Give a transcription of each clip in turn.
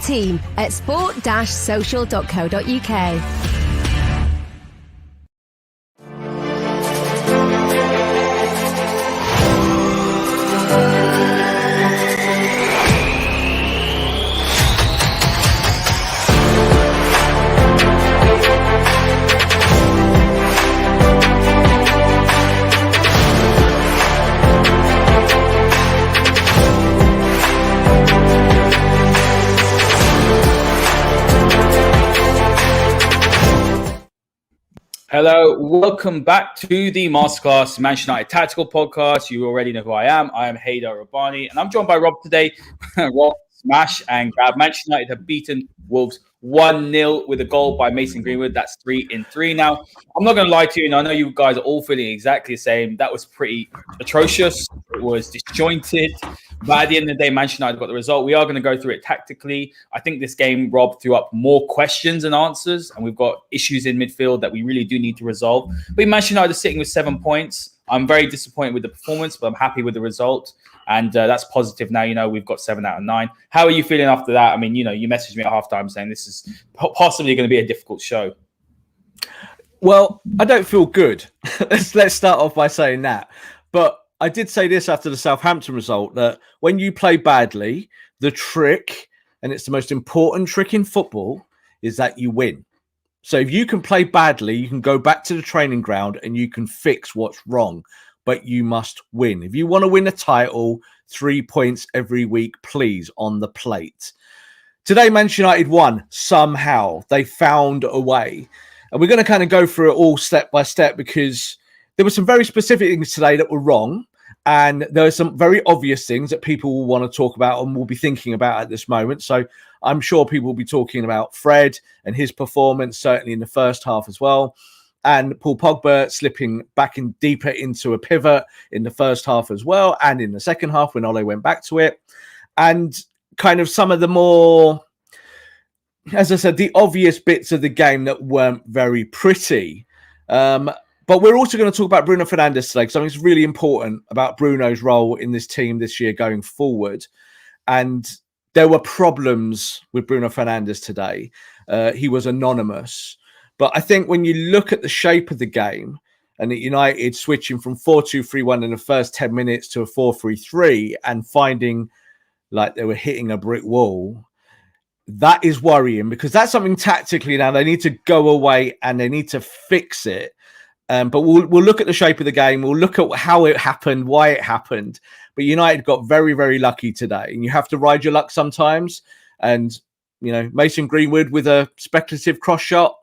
team at sport-social.co.uk. Hello, welcome back to the Masterclass Manchester United Tactical Podcast. You already know who I am. I am Haider Rubbani, and I'm joined by Rob today. Rob, smash and grab. Manchester United have beaten Wolves 1-0 with a goal by Mason Greenwood. That's 3-3 now. I'm not going to lie to you, and I know you guys are all feeling exactly the same. That was pretty atrocious. It was disjointed. But at the end of the day, Manchester United got the result. We are going to go through it tactically. I think this game, Rob, threw up more questions than answers, and we've got issues in midfield that we really do need to resolve. But Manchester United are sitting with 7 points. I'm very disappointed with the performance, but I'm happy with the result. And that's positive now. You know, we've got 7 out of 9. How are you feeling after that? I mean, you know, you messaged me at halftime saying this is possibly going to be a difficult show. Well, I don't feel good. Let's start off by saying that. But I did say this after the Southampton result, that when you play badly, the trick, and it's the most important trick in football, is that you win. So if you can play badly, you can go back to the training ground and you can fix what's wrong, but you must win. If you want to win a title, 3 points every week, please, on the plate. Today, Manchester United won somehow. They found a way. And we're going to kind of go through it all step by step, because there were some very specific things today that were wrong. And there are some very obvious things that people will want to talk about and will be thinking about at this moment. So I'm sure people will be talking about Fred and his performance, certainly in the first half as well. And Paul Pogba slipping back in deeper into a pivot in the first half as well. And in the second half when Ole went back to it. And kind of some of the more, as I said, the obvious bits of the game that weren't very pretty. But we're also going to talk about Bruno Fernandes today, because I think it's really important about Bruno's role in this team this year going forward. And there were problems with Bruno Fernandes today. He was anonymous. But I think when you look at the shape of the game, and at United switching from 4-2-3-1 in the first 10 minutes to a 4-3-3 and finding like they were hitting a brick wall, that is worrying, because that's something tactically now they need to go away and they need to fix it. But we'll look at the shape of the game. We'll look at how it happened, why it happened. But United got very, very lucky today. And you have to ride your luck sometimes. And, you know, Mason Greenwood with a speculative cross shot,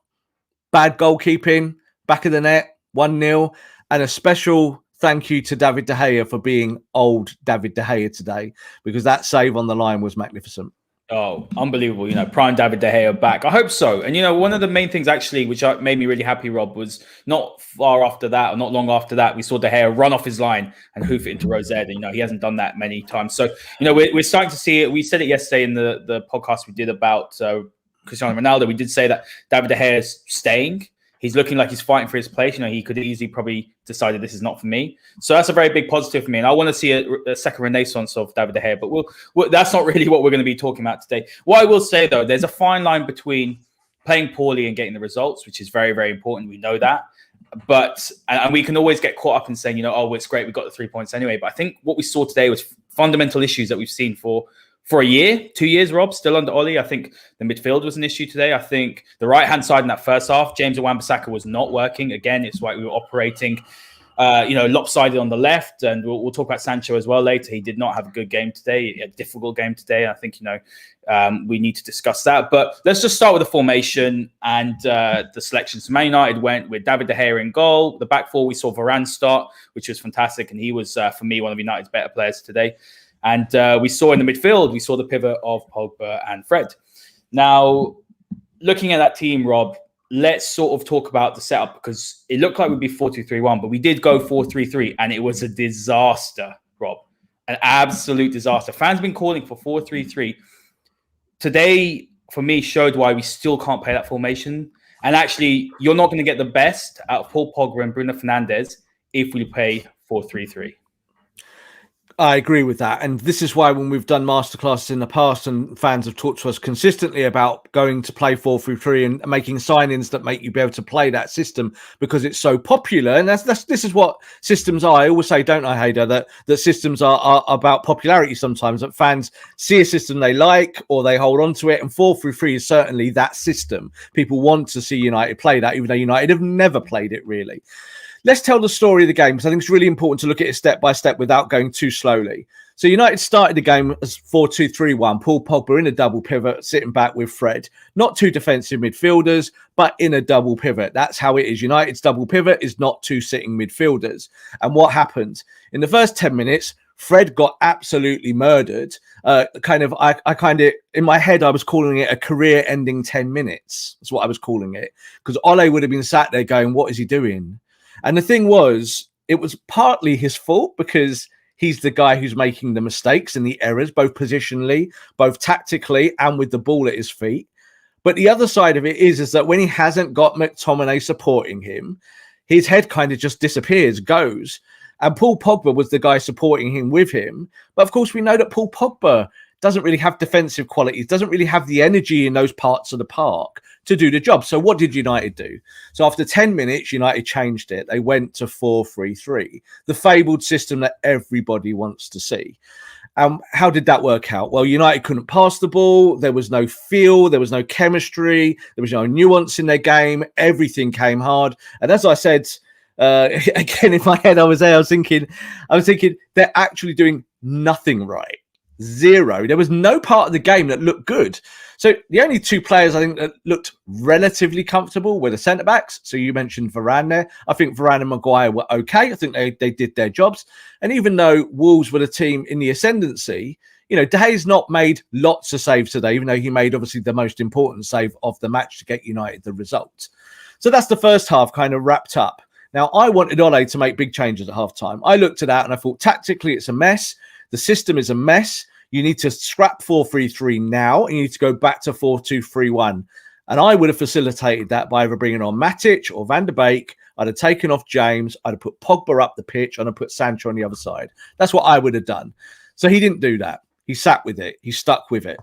bad goalkeeping, back of the net, 1-0. And a special thank you to David De Gea for being old David De Gea today, because that save on the line was magnificent. Oh, unbelievable. You know, prime David De Gea back. I hope so. And, you know, one of the main things actually, which made me really happy, Rob, was not far after that, or not long after that, we saw De Gea run off his line and hoof it into Rosette. And, you know, he hasn't done that many times. So, you know, we're starting to see it. We said it yesterday in the podcast we did about Cristiano Ronaldo. We did say that David De Gea is staying. He's looking like he's fighting for his place. You know, he could easily probably decided this is not for me. So that's a very big positive for me. And I want to see a second renaissance of David De Gea. But that's not really what we're going to be talking about today. What I will say, though, there's a fine line between playing poorly and getting the results, which is very, very important. We know that. But and we can always get caught up in saying, you know, oh, it's great, we got the 3 points anyway. But I think what we saw today was fundamental issues that we've seen for a year, 2 years, Rob, still under Ole. I think the midfield was an issue today. I think the right-hand side in that first half, James Wan-Bissaka was not working. Again, it's like we were operating, lopsided on the left. And we'll talk about Sancho as well later. He did not have a good game today, a difficult game today. I think, we need to discuss that. But let's just start with the formation and the selection. So Man United went with David De Gea in goal. The back four, we saw Varane start, which was fantastic. And he was, for me, one of United's better players today. And we saw in the midfield, we saw the pivot of Pogba and Fred. Now, looking at that team, Rob, let's sort of talk about the setup, because it looked like we'd be 4-2-3-1, but we did go 4-3-3, and it was a disaster, Rob. An absolute disaster. Fans have been calling for 4-3-3. Today, for me, showed why we still can't play that formation. And actually, you're not going to get the best out of Paul Pogba and Bruno Fernandes if we play 4-3-3. I agree with that. And this is why when we've done masterclasses in the past and fans have talked to us consistently about going to play 4-3-3 and making signings that make you be able to play that system because it's so popular. And this is what systems are. I always say, don't I, Haider, that systems are about popularity sometimes, that fans see a system they like or they hold on to it. And 4-3-3 is certainly that system. People want to see United play that, even though United have never played it really. Let's tell the story of the game, because I think it's really important to look at it step by step without going too slowly. So United started the game as 4-2-3-1. Paul Pogba in a double pivot, sitting back with Fred. Not two defensive midfielders, but in a double pivot. That's how it is. United's double pivot is not two sitting midfielders. And what happened? In the first 10 minutes, Fred got absolutely murdered. I in my head, I was calling it a career-ending 10 minutes. That's what I was calling it. Because Ole would have been sat there going, what is he doing? And the thing was, it was partly his fault because he's the guy who's making the mistakes and the errors, both positionally, both tactically, and with the ball at his feet. But the other side of it is that when he hasn't got McTominay supporting him, his head kind of just disappears, goes. And Paul Pogba was the guy supporting him with him. But of course, we know that Paul Pogba doesn't really have defensive qualities, doesn't really have the energy in those parts of the park to do the job. So what did United do? So after 10 minutes, United changed it. They went to 4-3-3, the fabled system that everybody wants to see. How did that work out? Well, United couldn't pass the ball. There was no feel. There was no chemistry. There was no nuance in their game. Everything came hard. And as I said, again, in my head, I was thinking, they're actually doing nothing right. Zero. There was no part of the game that looked good. So the only two players I think that looked relatively comfortable were the centre-backs. So you mentioned Varane there. I think Varane and Maguire were okay. I think they did their jobs. And even though Wolves were the team in the ascendancy, De Gea's not made lots of saves today, even though he made obviously the most important save of the match to get United the result. So that's the first half kind of wrapped up. Now, I wanted Ole to make big changes at half-time. I looked at that and I thought, tactically, it's a mess. The system is a mess. You need to scrap 4-3-3 now, and you need to go back to 4-2-3-1. And I would have facilitated that by either bringing on Matic or Van der Beek. I'd have taken off James. I'd have put Pogba up the pitch, and I'd put Sancho on the other side. That's what I would have done. So he didn't do that. He sat with it. He stuck with it.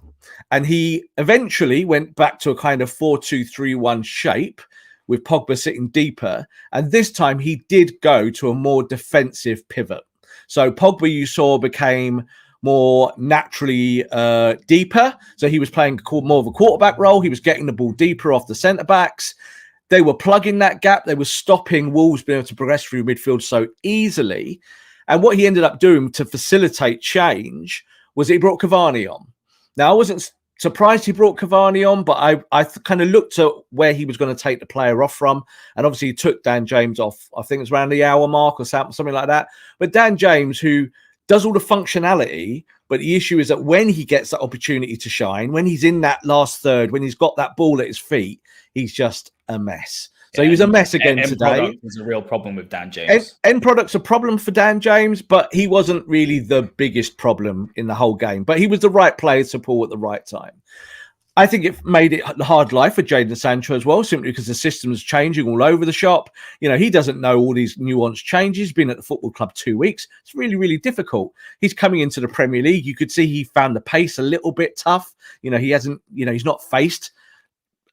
And he eventually went back to a kind of 4-2-3-1 shape with Pogba sitting deeper. And this time he did go to a more defensive pivot. So Pogba, you saw, became more naturally deeper. So he was playing more of a quarterback role. He was getting the ball deeper off the centre-backs. They were plugging that gap. They were stopping Wolves being able to progress through midfield so easily. And what he ended up doing to facilitate change was he brought Cavani on. Now, I wasn't surprised he brought Cavani on, but I kind of looked at where he was going to take the player off from. And obviously he took Dan James off. I think it was around the hour mark or something like that. But Dan James, who does all the functionality, but the issue is that when he gets that opportunity to shine, when he's in that last third, when he's got that ball at his feet, he's just a mess. So he was a mess again today. End was a real problem with Dan James. End product's a problem for Dan James, but he wasn't really the biggest problem in the whole game. But he was the right player to pull at the right time. I think it made it a hard life for Jadon Sancho as well, simply because the system's changing all over the shop. He doesn't know all these nuanced changes. He's been at the football club 2 weeks. It's really, really difficult. He's coming into the Premier League. You could see he found the pace a little bit tough. He hasn't, he's not faced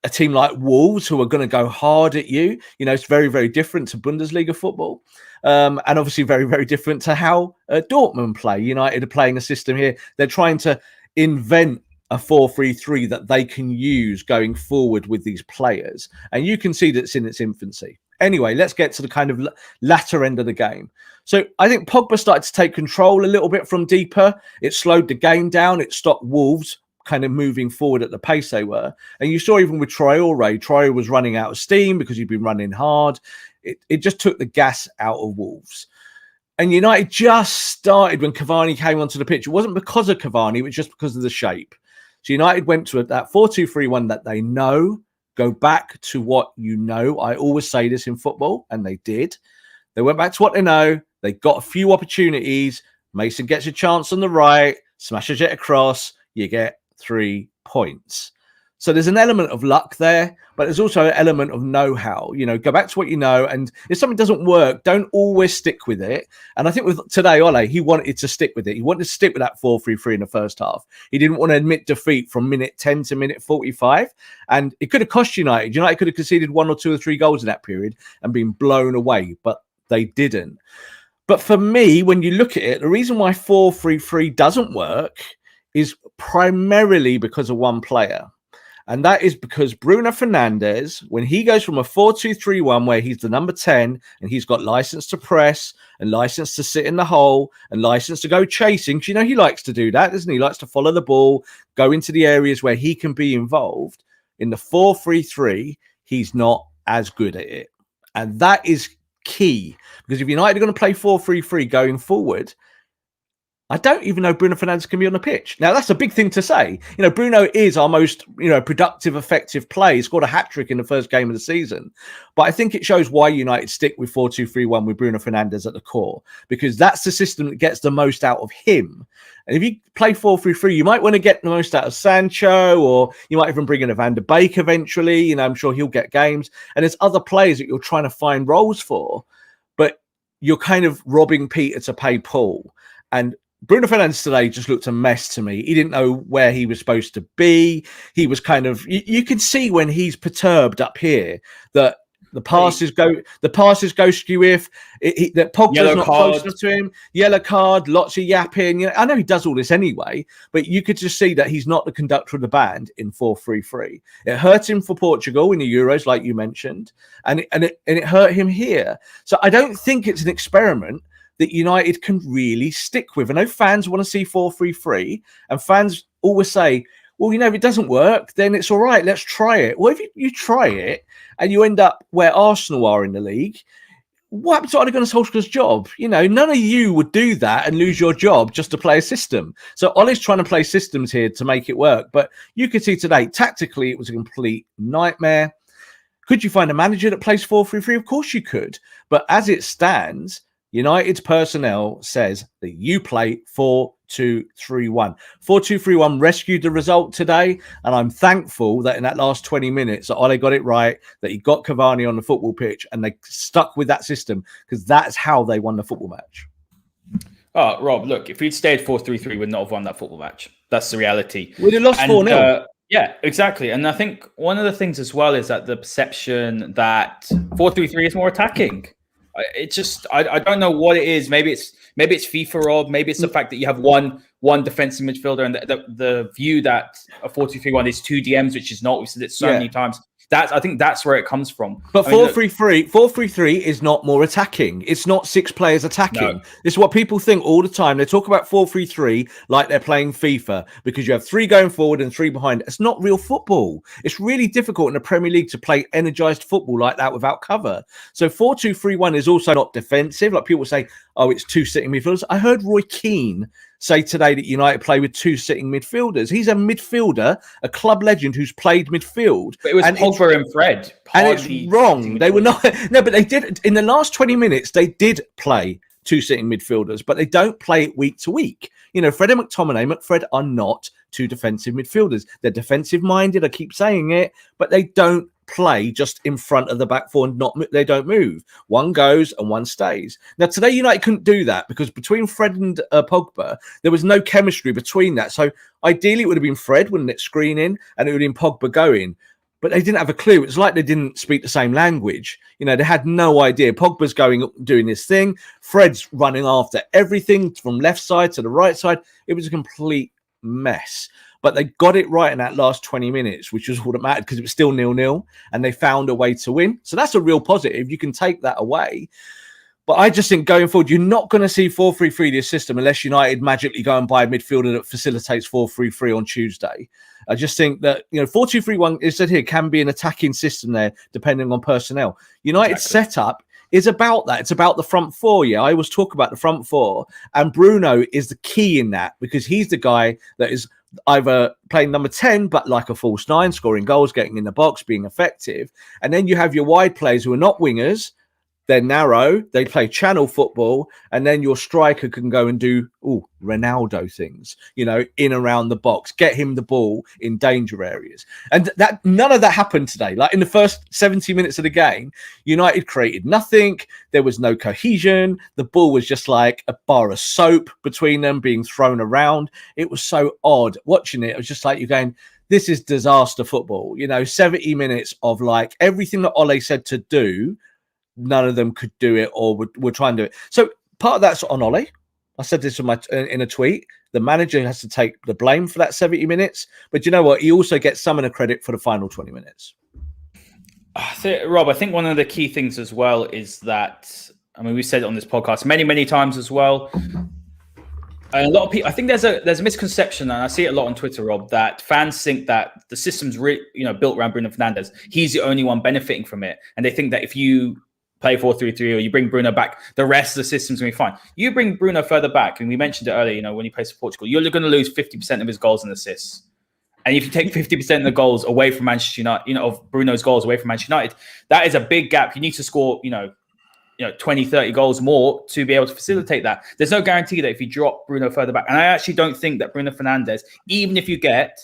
a team like Wolves who are going to go hard at you. It's very, very different to Bundesliga football. And obviously very, very different to how Dortmund play. United are playing a system here. They're trying to invent a 4-3-3 that they can use going forward with these players. And you can see that it's in its infancy. Anyway, let's get to the kind of latter end of the game. So I think Pogba started to take control a little bit from deeper. It slowed the game down. It stopped Wolves kind of moving forward at the pace they were. And you saw even with Traore was running out of steam because he'd been running hard. It just took the gas out of Wolves. And United just started when Cavani came onto the pitch. It wasn't because of Cavani, it was just because of the shape. So United went to that 4-2-3-1 that they know. Go back to what you know. I always say this in football, and they did. They went back to what they know. They got a few opportunities. Mason gets a chance on the right, smashes it across. You get 3 points. So there's an element of luck there, but there's also an element of know-how. Go back to what you know, and if something doesn't work, don't always stick with it. And I think with today, Ole, he wanted to stick with it. He wanted to stick with that 4-3-3 in the first half. He didn't want to admit defeat from minute 10 to minute 45, and it could have cost United. United could have conceded 1 or 2 or 3 goals in that period and been blown away, but they didn't. But for me, when you look at it, the reason why 4-3-3 doesn't work is primarily because of one player. And that is because Bruno Fernandes, when he goes from a 4-2-3-1 where he's the number 10 and he's got license to press and license to sit in the hole and license to go chasing, because he likes to do that, doesn't he? He likes to follow the ball, go into the areas where he can be involved. In the 4-3-3, he's not as good at it. And that is key, because if United are going to play 4-3-3 going forward, I don't even know Bruno Fernandes can be on the pitch. Now, that's a big thing to say. Bruno is our most, productive, effective player. He scored a hat-trick in the first game of the season. But I think it shows why United stick with 4-2-3-1 with Bruno Fernandes at the core, because that's the system that gets the most out of him. And if you play 4-3-3, you might want to get the most out of Sancho, or you might even bring in a Van der Beek eventually. I'm sure he'll get games. And there's other players that you're trying to find roles for, but you're kind of robbing Peter to pay Paul. And Bruno Fernandes today just looked a mess to me. He didn't know where he was supposed to be. He was kind of, you can see when he's perturbed up here that the passes go skew if that Pogba's not close enough to him. Yellow card, lots of yapping. I know he does all this anyway, but you could just see that he's not the conductor of the band in 4-3-3. It hurt him for Portugal in the Euros, like you mentioned, and it hurt him here. So I don't think it's an experiment that United can really stick with. I know fans want to see 4-3-3, and fans always say, well, if it doesn't work, then it's all right, let's try it. Well, if you try it and you end up where Arsenal are in the league, what happens to Ole Gunnar Solskjaer's job? None of you would do that and lose your job just to play a system. So Ole's trying to play systems here to make it work. But you could see today, tactically, it was a complete nightmare. Could you find a manager that plays 4-3-3? Of course you could. But as it stands, United's personnel says that you play 4-2-3-1. 4-2-3-1 rescued the result today, and I'm thankful that in that last 20 minutes that Ole got it right, that he got Cavani on the football pitch, and they stuck with that system, because that's how they won the football match. Oh, Rob, look, if we'd stayed 4-3-3, we'd not have won that football match. That's the reality. We'd have lost 4-0. Yeah, exactly. And I think one of the things as well is that the perception that 4-3-3 is more attacking. I don't know what it is. Maybe it's FIFA, Rob. Maybe it's the fact that you have one defensive midfielder, and the view that a 4-2-3-1 is 2 DMs, which is not. We've said it so many times. I think that's where it comes from. But 4-3-3 is not more attacking. It's not 6 players attacking. No. This is what people think all the time. They talk about 4-3-3 like they're playing FIFA, because you have 3 going forward and 3 behind. It's not real football. It's really difficult in the Premier League to play energized football like that without cover. So 4-2-3-1 is also not defensive. Like people say, oh, it's 2 sitting midfielders. I heard Roy Keane say today that United play with 2 sitting midfielders. He's a midfielder, a club legend who's played midfield. But it was Pogba and Fred. And it's wrong. They were not. No, but they did. In the last 20 minutes, they did play 2 sitting midfielders, but they don't play it week to week. Fred and McFred are not 2 defensive midfielders. They're defensive minded. I keep saying it, but they don't play just in front of the back four and they don't move. One goes and one stays. Now today United couldn't do that because between Fred and Pogba there was no chemistry between that. So ideally it would have been Fred, wouldn't it, screening, and it would have been Pogba going. But they didn't have a clue. It's like they didn't speak the same language. They had no idea. Pogba's doing this thing. Fred's running after everything from left side to the right side. It was a complete mess. But they got it right in that last 20 minutes, which was all that mattered because it was still 0-0 and they found a way to win. So that's a real positive. You can take that away. But I just think going forward, you're not going to see 4-3-3 this system unless United magically go and buy a midfielder that facilitates 4-3-3 on Tuesday. I just think that, 4-2-3-1, it said here, can be an attacking system there, depending on personnel. United's setup is about that. It's about the front four. Yeah, I always talk about the front four. And Bruno is the key in that because he's the guy that is either playing number 10, but like a false 9, scoring goals, getting in the box, being effective. And then you have your wide players who are not wingers, They're narrow. They play channel football, and then your striker can go and do Ronaldo things, in around the box, get him the ball in danger areas. And that none of that happened today. Like in the first 70 minutes of the game, United created nothing. There was no cohesion. The ball was just like a bar of soap between them being thrown around. It was so odd watching it. It was just like you're going, this is disaster football. 70 minutes of like everything that Ole said to do. None of them could do it or would try and do it. So part of that's on Ole. I said this in a tweet. The manager has to take the blame for that 70 minutes. But you know what? He also gets some of the credit for the final 20 minutes. Rob, I think one of the key things as well is that, we said it on this podcast many, many times as well. A lot of people, I think there's a misconception, and I see it a lot on Twitter, Rob, that fans think that the system's built around Bruno Fernandes. He's the only one benefiting from it. And they think that if you play 4-3-3 or you bring Bruno back, the rest of the system's going to be fine. You bring Bruno further back, and we mentioned it earlier, when he plays for Portugal, you're going to lose 50% of his goals and assists. And if you take 50% of the goals away from Manchester United, of Bruno's goals away from Manchester United, that is a big gap. You need to score, 20, 30 goals more to be able to facilitate that. There's no guarantee that if you drop Bruno further back, and I actually don't think that Bruno Fernandes, even if you get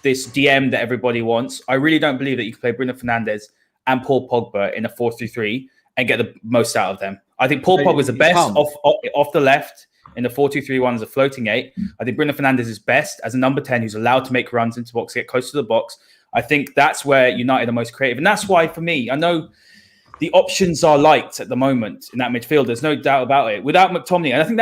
this DM that everybody wants, I really don't believe that you can play Bruno Fernandes and Paul Pogba in a 4-3-3 and get the most out of them. I think Paul Pogba is the best off the left in the 4-2-3-1 as a floating 8. I think Bruno Fernandes is best as a number 10 who's allowed to make runs into the box, get close to the box. I think that's where United are most creative. And that's why, for me, I know the options are light at the moment in that midfield. There's no doubt about it. Without McTominay, and I think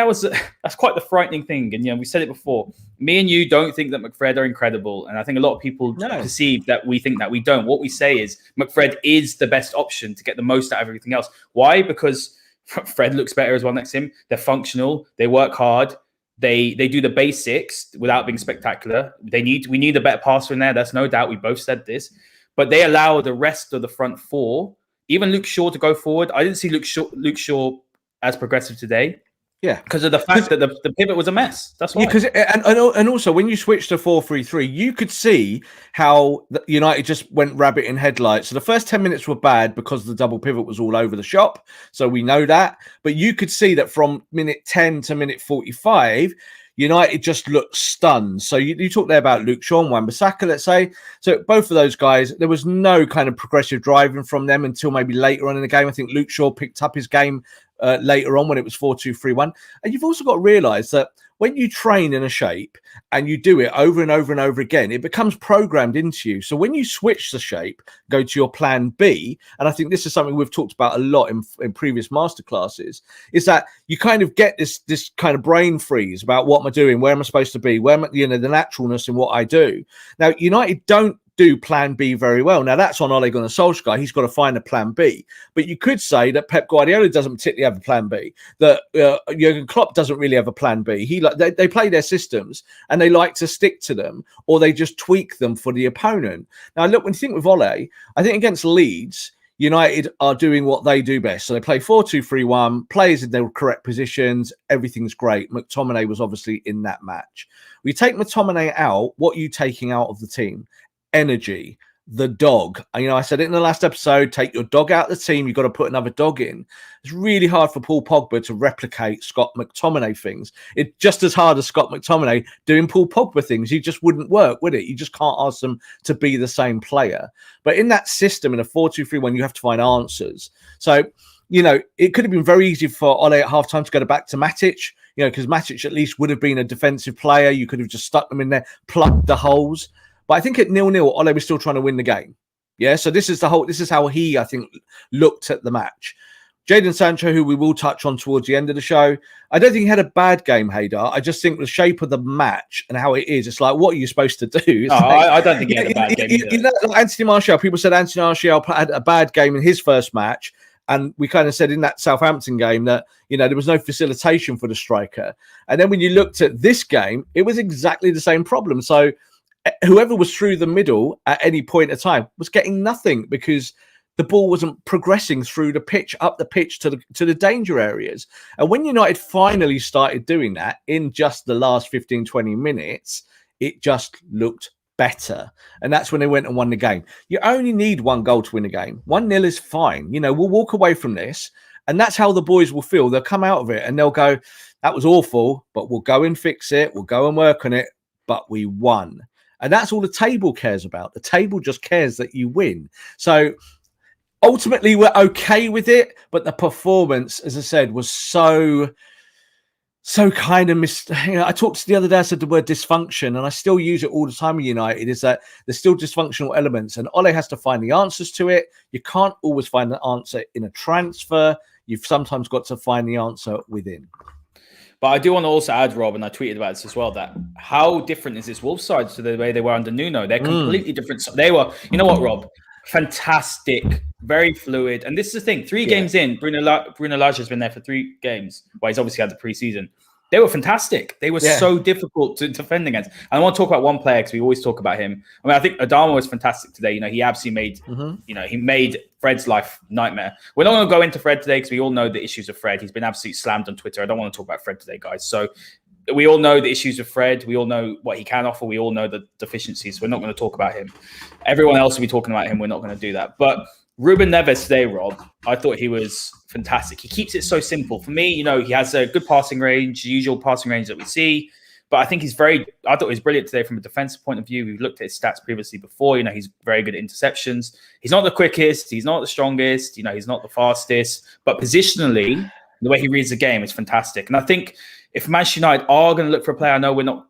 that's quite the frightening thing. And we said it before. Me and you don't think that McFred are incredible, and I think a lot of people perceive that we think that we don't. What we say is McFred is the best option to get the most out of everything else. Why? Because Fred looks better as well next to him. They're functional. They work hard. They do the basics without being spectacular. We need a better passer in there. That's no doubt. We both said this, but they allow the rest of the front four. Even Luke Shaw to go forward. I didn't see Luke Shaw as progressive today. Yeah, because of the fact that the pivot was a mess. That's why. Yeah, and also when you switch to 4-3-3, you could see how United just went rabbit in headlights. So the first 10 minutes were bad because the double pivot was all over the shop. So we know that. But you could see that from minute 10 to minute 45, United just looked stunned. So you talk there about Luke Shaw and Wan-Bissaka, let's say. So both of those guys, there was no kind of progressive driving from them until maybe later on in the game. I think Luke Shaw picked up his game later on when it was 4-2-3-1. And you've also got to realise that when you train in a shape and you do it over and over and over again, it becomes programmed into you. So when you switch the shape, go to your plan B, and I think this is something we've talked about a lot in previous masterclasses, is that you kind of get this kind of brain freeze about what am I doing, where am I supposed to be, where am I, the naturalness in what I do. Now, United don't do plan B very well. Now, that's on Ole Gunnar Solskjaer. He's got to find a plan B. But you could say that Pep Guardiola doesn't particularly have a plan B, that Jurgen Klopp doesn't really have a plan B. They play their systems and they like to stick to them, or they just tweak them for the opponent. Now, look, when you think with Ole, I think against Leeds, United are doing what they do best. So they play 4-2-3-1, players in their correct positions, everything's great. McTominay was obviously in that match. We take McTominay out, what are you taking out of the team? Energy, the dog. I said it in the last episode, take your dog out of the team, you've got to put another dog in. It's really hard for Paul Pogba to replicate Scott McTominay things. It's just as hard as Scott McTominay doing Paul Pogba things. You just wouldn't work, would it? You just can't ask them to be the same player. But in that system, in a 4-2-3-1, you have to find answers. So, it could have been very easy for Ole at halftime to go back to Matic, because Matic at least would have been a defensive player. You could have just stuck them in there, plugged the holes. But I think at 0-0, Ole was still trying to win the game. Yeah, so this is how he, I think, looked at the match. Jadon Sancho, who we will touch on towards the end of the show, I don't think he had a bad game, Haider. I just think the shape of the match and how it is, it's like, what are you supposed to do? I don't think he had a bad game. Like Anthony Martial, people said Anthony Martial had a bad game in his first match. And we kind of said in that Southampton game that, there was no facilitation for the striker. And then when you looked at this game, it was exactly the same problem. So whoever was through the middle at any point in time was getting nothing because the ball wasn't progressing through the pitch, up the pitch to the danger areas. And when United finally started doing that in just the last 15, 20 minutes, it just looked better. And that's when they went and won the game. You only need one goal to win a game. 1-0 is fine. We'll walk away from this And that's how the boys will feel. They'll come out of it and they'll go, that was awful, but we'll go and fix it. We'll go and work on it, but we won. And that's all the table cares about. The table just cares that you win. So ultimately, we're okay with it, but the performance, as I said, was so kind of I talked the other day, I said the word dysfunction, and I still use it all the time with United, is that there's still dysfunctional elements, and Ole has to find the answers to it. You can't always find the answer in a transfer. You've sometimes got to find the answer within. But I do want to also add, Rob, and I tweeted about this as well, that how different is this Wolves side to the way they were under Nuno? They're completely different. They were, you know what, Rob? Fantastic, very fluid. And this is the thing, 3 games in, Bruno Laga has been there for 3 games. Well, he's obviously had the preseason. They were fantastic. They were so difficult to defend against. And I want to talk about one player because we always talk about him. I mean, I think Adama was fantastic today. You know, he absolutely made, he made Fred's life nightmare. We're not going to go into Fred today because we all know the issues of Fred. He's been absolutely slammed on Twitter. I don't want to talk about Fred today, guys. So we all know the issues of Fred. We all know what he can offer. We all know the deficiencies. We're not going to talk about him. Everyone else will be talking about him. We're not going to do that. But Ruben Neves today, Rob, I thought he was fantastic. He keeps it so simple. For me, you know, he has a good passing range, the usual passing range that we see. But I think I thought he was brilliant today from a defensive point of view. We've looked at his stats previously before. You know, he's very good at interceptions. He's not the quickest. He's not the strongest. You know, he's not the fastest. But positionally, the way he reads the game is fantastic. And I think if Manchester United are going to look for a player, I know we're not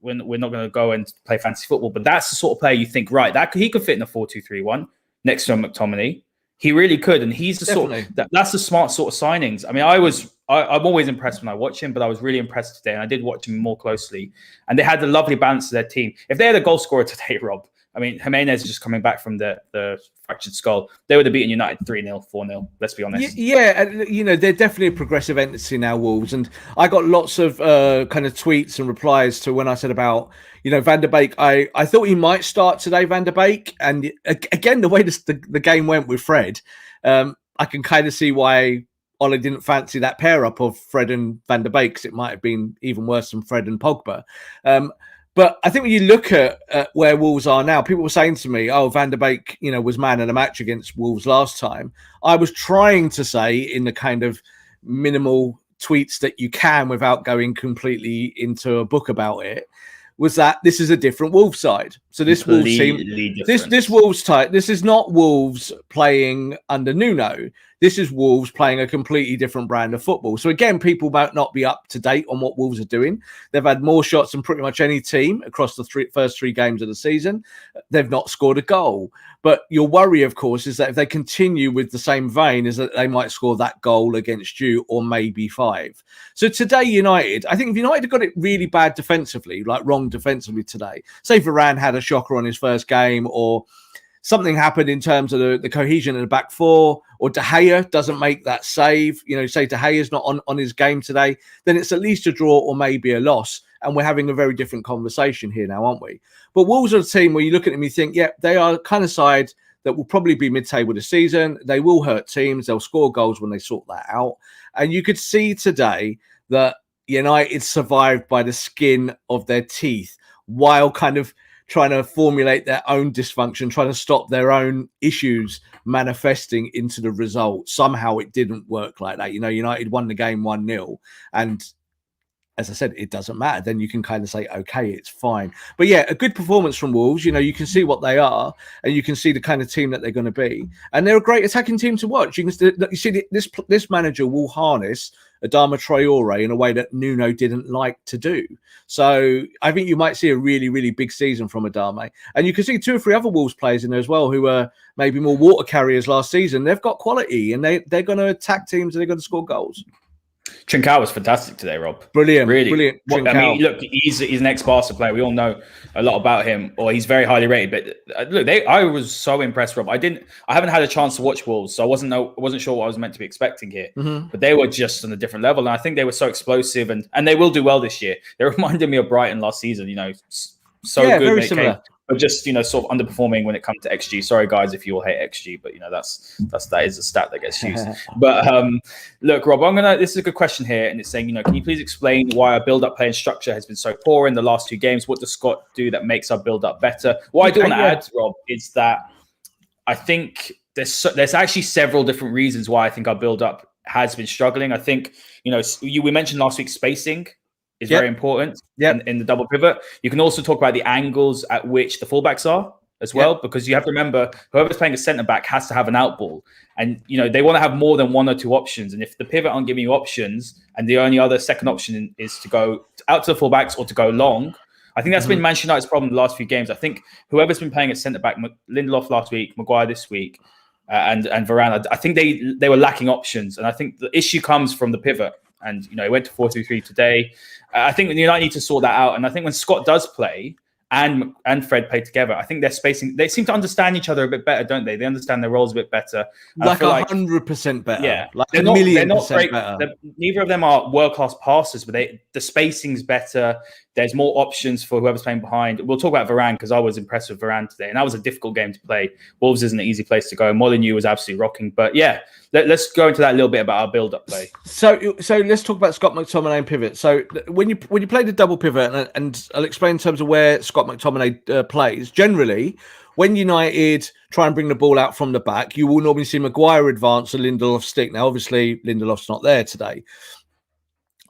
going to go and play fantasy football, but that's the sort of player you think, right, he could fit in a 4-2-3-1 next to McTominay. He really could, and he's the sort of, that's the smart sort of signings. I mean, I'm always impressed when I watch him, but I was really impressed today, and I did watch him more closely. And they had a lovely balance to their team. If they had a goal scorer today, Rob, I mean, Jimenez is just coming back from the fractured skull. They would have beaten United 3-0, 4-0. Let's be honest. Yeah, and you know, they're definitely a progressive entity now, Wolves. And I got lots of kind of tweets and replies to when I said about, you know, Van der Beek. I thought he might start today, Van der Beek. And again, the way the game went with Fred, I can kind of see why Ole didn't fancy that pair up of Fred and Van der Beek, because it might have been even worse than Fred and Pogba. But I think when you look at where Wolves are now, people were saying to me, oh, Van der Beek, you know, was man of the match against Wolves last time. I was trying to say in the kind of minimal tweets that you can without going completely into a book about it, was that this is a different Wolves side. So this Wolves team, this Wolves type, this is not Wolves playing under Nuno. This is Wolves playing a completely different brand of football. So again, people might not be up to date on what Wolves are doing. They've had more shots than pretty much any team across the first 3 games of the season. They've not scored a goal. But your worry, of course, is that if they continue with the same vein, is that they might score that goal against you, or maybe 5. So today, United, I think if United got it really bad defensively, like wrong defensively today, say Varane had a shocker on his first game, or something happened in terms of the cohesion in the back 4, or De Gea doesn't make that save, you know, say De Gea's not on his game today, then it's at least a draw or maybe a loss. And we're having a very different conversation here now, aren't we? But Wolves are a team where you look at them and you think, yeah, they are the kind of side that will probably be mid-table this season. They will hurt teams. They'll score goals when they sort that out. And you could see today that United survived by the skin of their teeth, while kind of trying to formulate their own dysfunction, trying to stop their own issues manifesting into the result. Somehow it didn't work like that. You know, United won the game 1-0. And as I said, it doesn't matter. Then you can kind of say, okay, it's fine. But yeah, a good performance from Wolves. You know, you can see what they are, and you can see the kind of team that they're going to be. And they're a great attacking team to watch. You see this manager will harness Adama Traore in a way that Nuno didn't like to do. So I think you might see a really, really big season from Adama. And you can see 2 or 3 other Wolves players in there as well, who were maybe more water carriers last season. They've got quality, and they're going to attack teams, and they're going to score goals. Trincao was fantastic today, Rob. Brilliant. Really. I mean, look, he's an ex-Barca player. We all know a lot about him, or he's very highly rated. But look, I was so impressed, Rob. I haven't had a chance to watch Wolves, so I wasn't sure what I was meant to be expecting here. But they were just on a different level, and I think they were so explosive, and they will do well this year. They reminded me of Brighton last season. You know, so good. Very similar. But just, you know, sort of underperforming when it comes to XG. Sorry, guys, if you all hate XG, but, you know, that is a stat that gets used. But look, Rob, this is a good question here. And it's saying, you know, can you please explain why our build-up playing structure has been so poor in the last 2 games? What does Scott do that makes our build-up better? What I do want to add, Rob, is that I think there's actually several different reasons why I think our build-up has been struggling. I think, we mentioned last week spacing is very important in the double pivot. You can also talk about the angles at which the fullbacks are as well, because you have to remember whoever's playing a centre back has to have an out ball. And, they want to have more than one or two options. And if the pivot aren't giving you options and the only other second option is to go out to the fullbacks or to go long, I think that's been Manchester United's problem the last few games. I think whoever's been playing at centre back, Lindelof last week, Maguire this week, and Varane, I think they were lacking options. And I think the issue comes from the pivot. And, it went to 4-2-3 today. I think United need to sort that out. And I think when Scott does play and Fred play together, I think their spacing, they seem to understand each other a bit better, don't they? They understand their roles a bit better. Like 100% better. Yeah. Like they're a million not percent great. better. Neither of them are world-class passers, but the spacing's better. There's more options for whoever's playing behind. We'll talk about Varane because I was impressed with Varane today. And that was a difficult game to play. Wolves isn't an easy place to go. Molineux was absolutely rocking. But yeah, let's go into that a little bit about our build-up play. So let's talk about Scott McTominay and pivot. So when you play the double pivot, and I'll explain in terms of where Scott McTominay plays, generally, when United try and bring the ball out from the back, you will normally see Maguire advance and Lindelof stick. Now, obviously, Lindelof's not there today.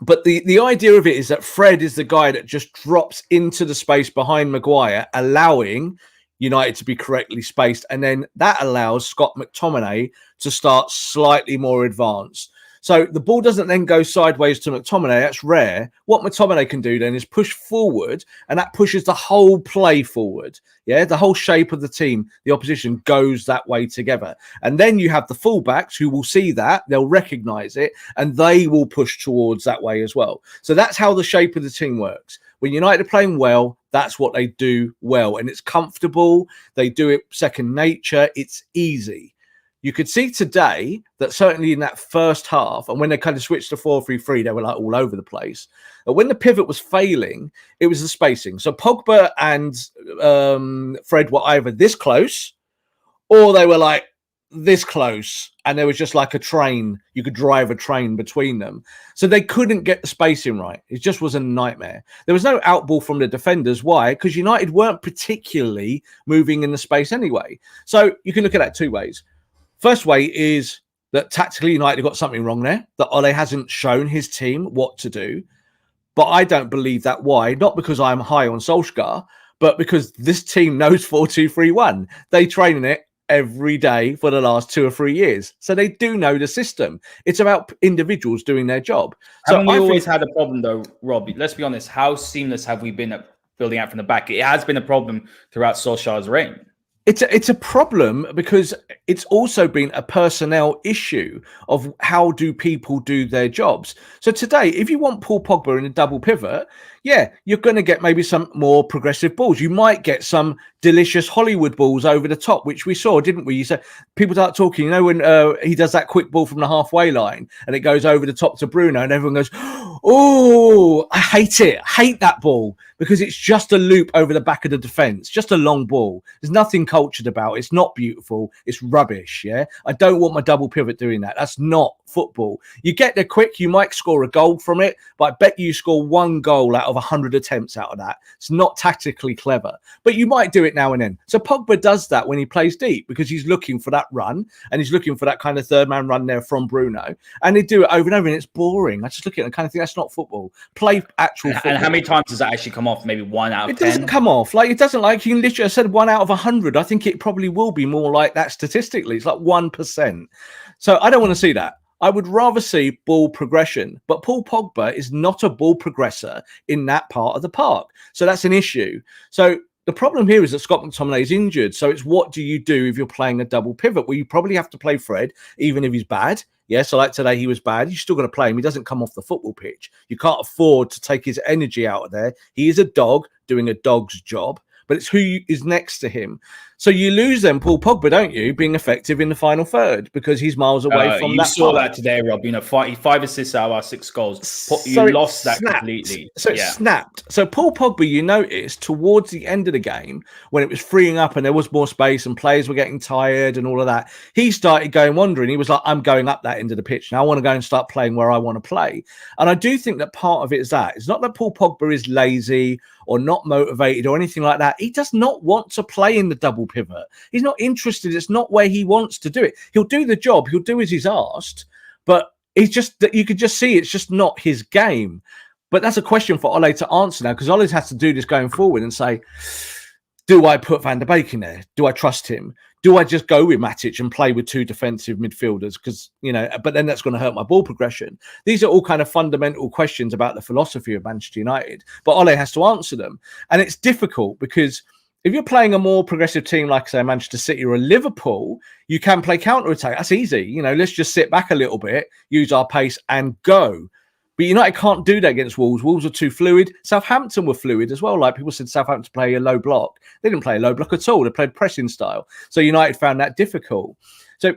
But the idea of it is that Fred is the guy that just drops into the space behind Maguire, allowing United to be correctly spaced. And then that allows Scott McTominay to start slightly more advanced. So the ball doesn't then go sideways to McTominay. That's rare. What McTominay can do then is push forward, and that pushes the whole play forward. Yeah, the whole shape of the team, the opposition goes that way together. And then you have the fullbacks who will see that, they'll recognize it, and they will push towards that way as well. So that's how the shape of the team works. When United are playing well, that's what they do well. And it's comfortable. They do it second nature. It's easy. You could see today that certainly in that first half, and when they kind of switched to 4-3-3, they were like all over the place. But when the pivot was failing, it was the spacing. So Pogba and Fred were either this close, or they were like this close, and there was just like a train. You could drive a train between them. So they couldn't get the spacing right. It just was a nightmare. There was no outball from the defenders. Why? Because United weren't particularly moving in the space anyway. So you can look at that two ways. First way is that tactically United got something wrong there, that Ole hasn't shown his team what to do. But I don't believe that. Why? Not because I'm high on Solskjaer, but because this team knows 4-2-3-1. They train in it every day for the last 2 or 3 years. So they do know the system. It's about individuals doing their job. So we always had a problem though, Rob. Let's be honest. How seamless have we been at building out from the back? It has been a problem throughout Solskjaer's reign. It's a problem because it's also been a personnel issue of how do people do their jobs. So today, if you want Paul Pogba in a double pivot, yeah, you're going to get maybe some more progressive balls. You might get some delicious Hollywood balls over the top, which we saw, didn't we? You said people start talking, when he does that quick ball from the halfway line and it goes over the top to Bruno and everyone goes, oh, I hate it. I hate that ball because it's just a loop over the back of the defense, just a long ball. There's nothing cultured about it. It's not beautiful. It's rubbish. Yeah. I don't want my double pivot doing that. That's not football. You get there quick, you might score a goal from it, but I bet you score 1 goal out of 100 attempts out of that. It's not tactically clever, but you might do it now and then. So Pogba does that when he plays deep because he's looking for that run and he's looking for that kind of third man run there from Bruno, and they do it over and over and it's boring. I just look at it and kind of think that's not football. Play actual football. And how many times does that actually come off? Maybe 1 out of 10? It doesn't come off. Like, it doesn't, like, you can literally, I said 1 out of 100. I think it probably will be more like that statistically. It's like 1%. So I don't want to see that. I would rather see ball progression, but Paul Pogba is not a ball progressor in that part of the park. So that's an issue. So the problem here is that Scott McTominay is injured. So it's what do you do if you're playing a double pivot? Well, you probably have to play Fred, even if he's bad. Yeah, so like today he was bad. You're still going to play him. He doesn't come off the football pitch. You can't afford to take his energy out of there. He is a dog doing a dog's job, but it's who is next to him. So you lose then Paul Pogba, don't you, being effective in the final third because he's miles away from that. You saw that today, Rob. 5 assists out of our 6 goals. You lost that completely. So it snapped. So Paul Pogba, you noticed towards the end of the game when it was freeing up and there was more space and players were getting tired and all of that, he started going wandering. He was like, I'm going up that end of the pitch. Now I want to go and start playing where I want to play. And I do think that part of it is that. It's not that Paul Pogba is lazy or not motivated or anything like that. He does not want to play in the double pivot. He's not interested. It's not where he wants to do it. He'll do the job. He'll do as he's asked, but He's just that you could just see it's just not his game. But that's a question for Ole to answer now, because Ole has to do this going forward and say, do I put Van der Beek in there? Do I trust him? Do I just go with Matic and play with two defensive midfielders? Because, but then that's going to hurt my ball progression. These are all kind of fundamental questions about the philosophy of Manchester United. But Ole has to answer them. And it's difficult because if you're playing a more progressive team like, say, Manchester City or a Liverpool, you can play counter-attack. That's easy. Let's just sit back a little bit, use our pace and go. But United can't do that against Wolves. Wolves are too fluid. Southampton were fluid as well. Like people said, Southampton play a low block. They didn't play a low block at all. They played pressing style. So United found that difficult. So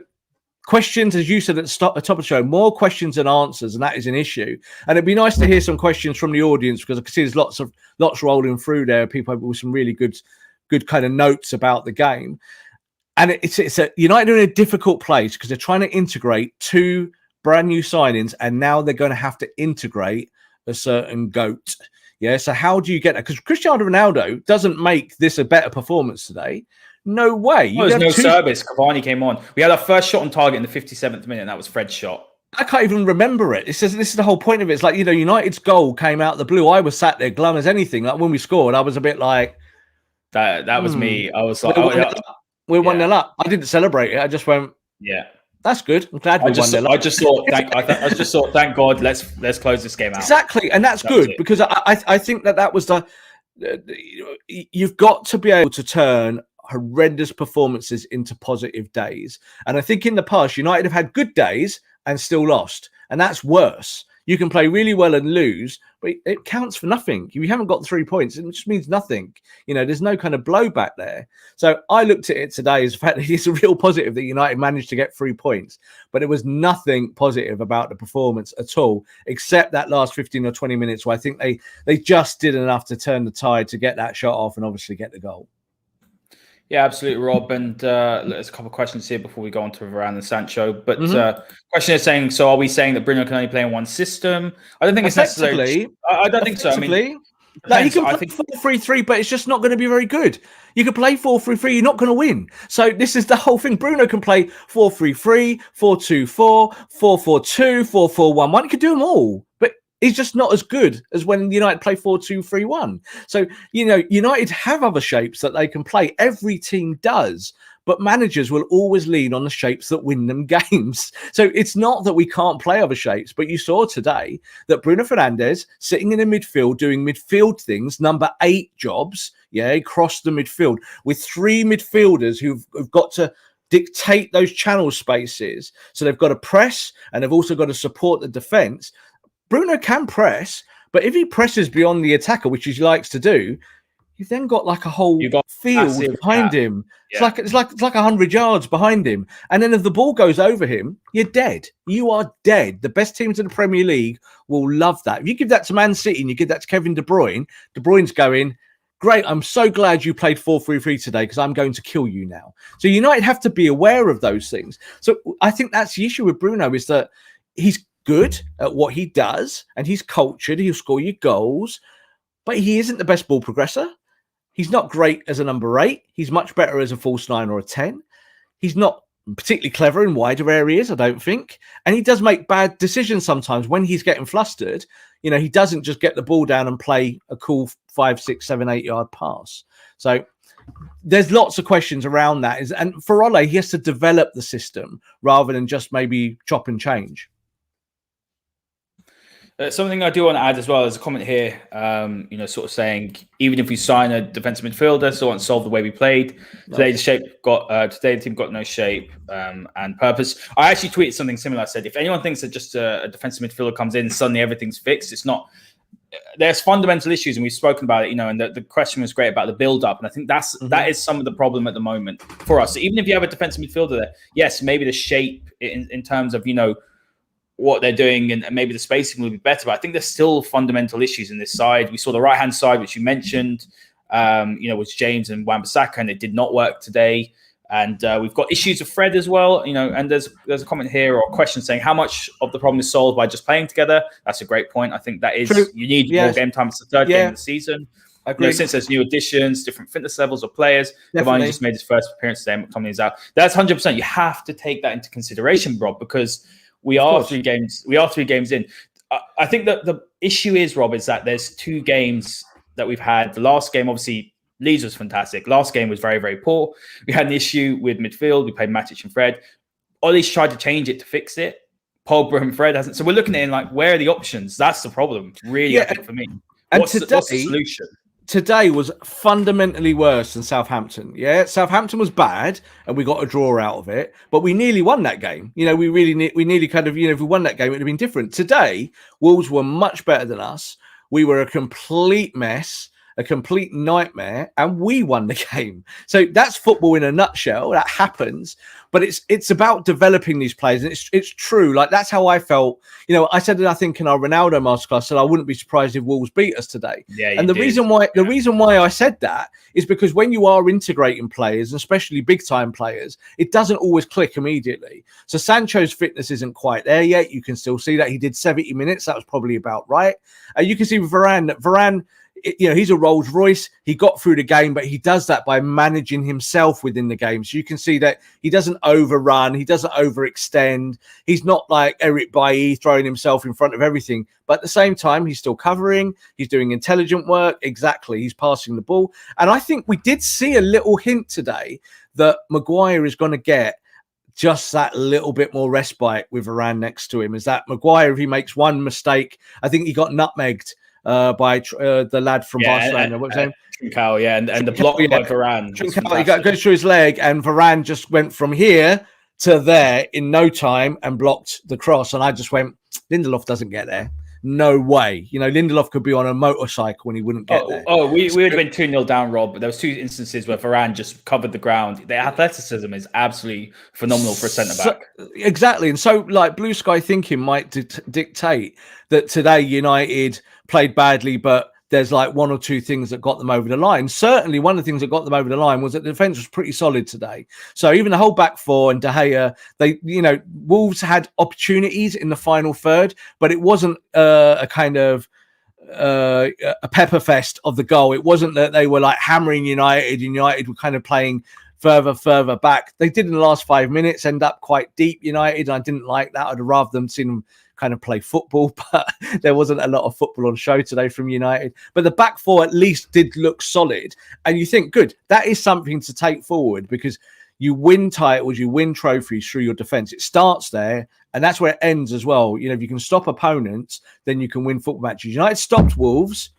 questions, as you said at the top of the show, more questions than answers, and that is an issue. And it'd be nice to hear some questions from the audience, because I can see there's lots rolling through there. People with some really good kind of notes about the game. And it's a United are in a difficult place because they're trying to integrate two brand new signings, and now they're going to have to integrate a certain GOAT. Yeah, so how do you get that? Because Cristiano Ronaldo doesn't make this a better performance today. No way. There's no service. Cavani came on. We had our first shot on target in the 57th minute, and that was Fred's shot. I can't even remember it. This is the whole point of it. It's like, United's goal came out the blue. I was sat there glum as anything. Like when we scored, I was a bit like... That was me. I was like... We're 1-0 up. I didn't celebrate it. I just went... Yeah. That's good. I'm glad we won. I just thought, thank God, let's close this game out. Exactly, and that's good because I think that was you've got to be able to turn horrendous performances into positive days. And I think in the past, United have had good days and still lost, and that's worse. You can play really well and lose, but it counts for nothing. If you haven't got 3 points, it just means nothing. There's no kind of blowback there. So I looked at it today as the fact that it's a real positive that United managed to get 3 points, but there was nothing positive about the performance at all, except that last 15 or 20 minutes where I think they just did enough to turn the tide to get that shot off and obviously get the goal. Yeah, absolutely, Rob. And there's a couple of questions here before we go on to Varane and Sancho. But question is saying, so are we saying that Bruno can only play in one system? I don't think it's necessarily. I don't think so. I mean, he can play 4-3-3, but it's just not going to be very good. You can play 4-3-3, you're not going to win. So this is the whole thing. Bruno can play 4-3-3, 4-2-4, 4-4-2, 4-4-1-1. He can do them all. But he's just not as good as when United play 4-2-3-1. So, United have other shapes that they can play. Every team does. But managers will always lean on the shapes that win them games. So it's not that we can't play other shapes, but you saw today that Bruno Fernandes sitting in the midfield doing midfield things, number 8 jobs, across the midfield with 3 midfielders who've got to dictate those channel spaces. So they've got to press and they've also got to support the defence. Bruno can press, but if he presses beyond the attacker, which he likes to do, you've then got like a whole field behind him. Yeah. It's like 100 yards behind him. And then if the ball goes over him, you're dead. You are dead. The best teams in the Premier League will love that. If you give that to Man City and you give that to Kevin De Bruyne's going, great, I'm so glad you played 4-3-3 today because I'm going to kill you now. So United have to be aware of those things. So I think that's the issue with Bruno, is that he's good at what he does and he's cultured. He'll score you goals, but he isn't the best ball progressor. He's not great as a number 8. He's much better as a false 9 or a 10. He's not particularly clever in wider areas, I don't think. And he does make bad decisions sometimes when he's getting flustered. He doesn't just get the ball down and play a cool 5, 6, 7, 8 yard pass. So there's lots of questions around that. And for Ole, he has to develop the system rather than just maybe chop and change. Something I do want to add as well is a comment here, sort of saying, even if we sign a defensive midfielder, so on, solve the way we played. Today the team got no shape and purpose. I actually tweeted something similar. I said, if anyone thinks that just a defensive midfielder comes in, suddenly everything's fixed, it's not. There's fundamental issues, and we've spoken about it, and the question was great about the build-up, and I think that is some of the problem at the moment for us. So even if you have a defensive midfielder there, yes, maybe the shape in terms of, what they're doing and maybe the spacing will be better, but I think there's still fundamental issues in this side. We saw the right-hand side, which you mentioned, with James and Wan-Bissaka, and it did not work today. And we've got issues with Fred as well, and there's a comment here or a question saying how much of the problem is solved by just playing together. That's a great point. I think that is, true. You need more game time. It's the third game of the season. I agree. Since there's new additions, different fitness levels of players, Cavani just made his first appearance today, Mctominay is out. That's 100%. You have to take that into consideration, Rob, because We are 3 games. We are 3 games in. I think that the issue is, Rob, is that there's 2 games that we've had. The last game, obviously, Leeds was fantastic. Last game was very, very poor. We had an issue with midfield. We played Matic and Fred. Ollie's tried to change it to fix it. Pogba and Fred hasn't. So we're looking at it in like, where are the options? That's the problem, really, I think, for me. What's the solution? Today was fundamentally worse than Southampton. Yeah, Southampton was bad, and we got a draw out of it. But we nearly won that game. You know, we nearly kind of, you know, if we won that game, it would have been different. Today, Wolves were much better than us. We were a complete mess, a complete nightmare, and we won the game. So that's football in a nutshell. That happens, but it's about developing these players, and it's true. Like, that's how I felt. You know, I said that I think in our Ronaldo Masterclass that I wouldn't be surprised if Wolves beat us today. Yeah, and the reason why I said that is because when you are integrating players, and especially big time players, it doesn't always click immediately. So Sancho's fitness isn't quite there yet. You can still see that he did 70 minutes. That was probably about right. You can see with Varane that Varane, you know, he's a Rolls Royce. He got through the game, but he does that by managing himself within the game. So you can see that he doesn't overrun. He doesn't overextend. He's not like Eric Bailly throwing himself in front of everything. But at the same time, he's still covering. He's doing intelligent work. Exactly. He's passing the ball. And I think we did see a little hint today that Maguire is going to get just that little bit more respite with Varane next to him. Is that Maguire, if he makes one mistake, I think he got nutmegged by the lad from Barcelona. What's his name? Trincao, yeah, and the block by Varane. Trincao, he goes through his leg, and Varane just went from here to there in no time and blocked the cross. And I just went, Lindelof doesn't get there. No way. You know, Lindelof could be on a motorcycle and he wouldn't get there. We would have been 2-0 down, Rob. But there was 2 instances where Varane just covered the ground. The athleticism is absolutely phenomenal for a centre-back. Exactly. And so, like, blue sky thinking might dictate that today United played badly, but there's like 1 or 2 things that got them over the line. Certainly, one of the things that got them over the line was that the defence was pretty solid today. So even the whole back 4 and De Gea, Wolves had opportunities in the final third, but it wasn't a kind of a pepper fest of the goal. It wasn't that they were like hammering United. United were kind of playing further back. They did in the last 5 minutes end up quite deep, United. I didn't like that. I'd have rather them seen them kind of play football, but there wasn't a lot of football on show today from United. But the back 4 at least did look solid. And you think, good, that is something to take forward, because you win titles, you win trophies through your defence. It starts there, and that's where it ends as well. You know, if you can stop opponents, then you can win football matches. United stopped Wolves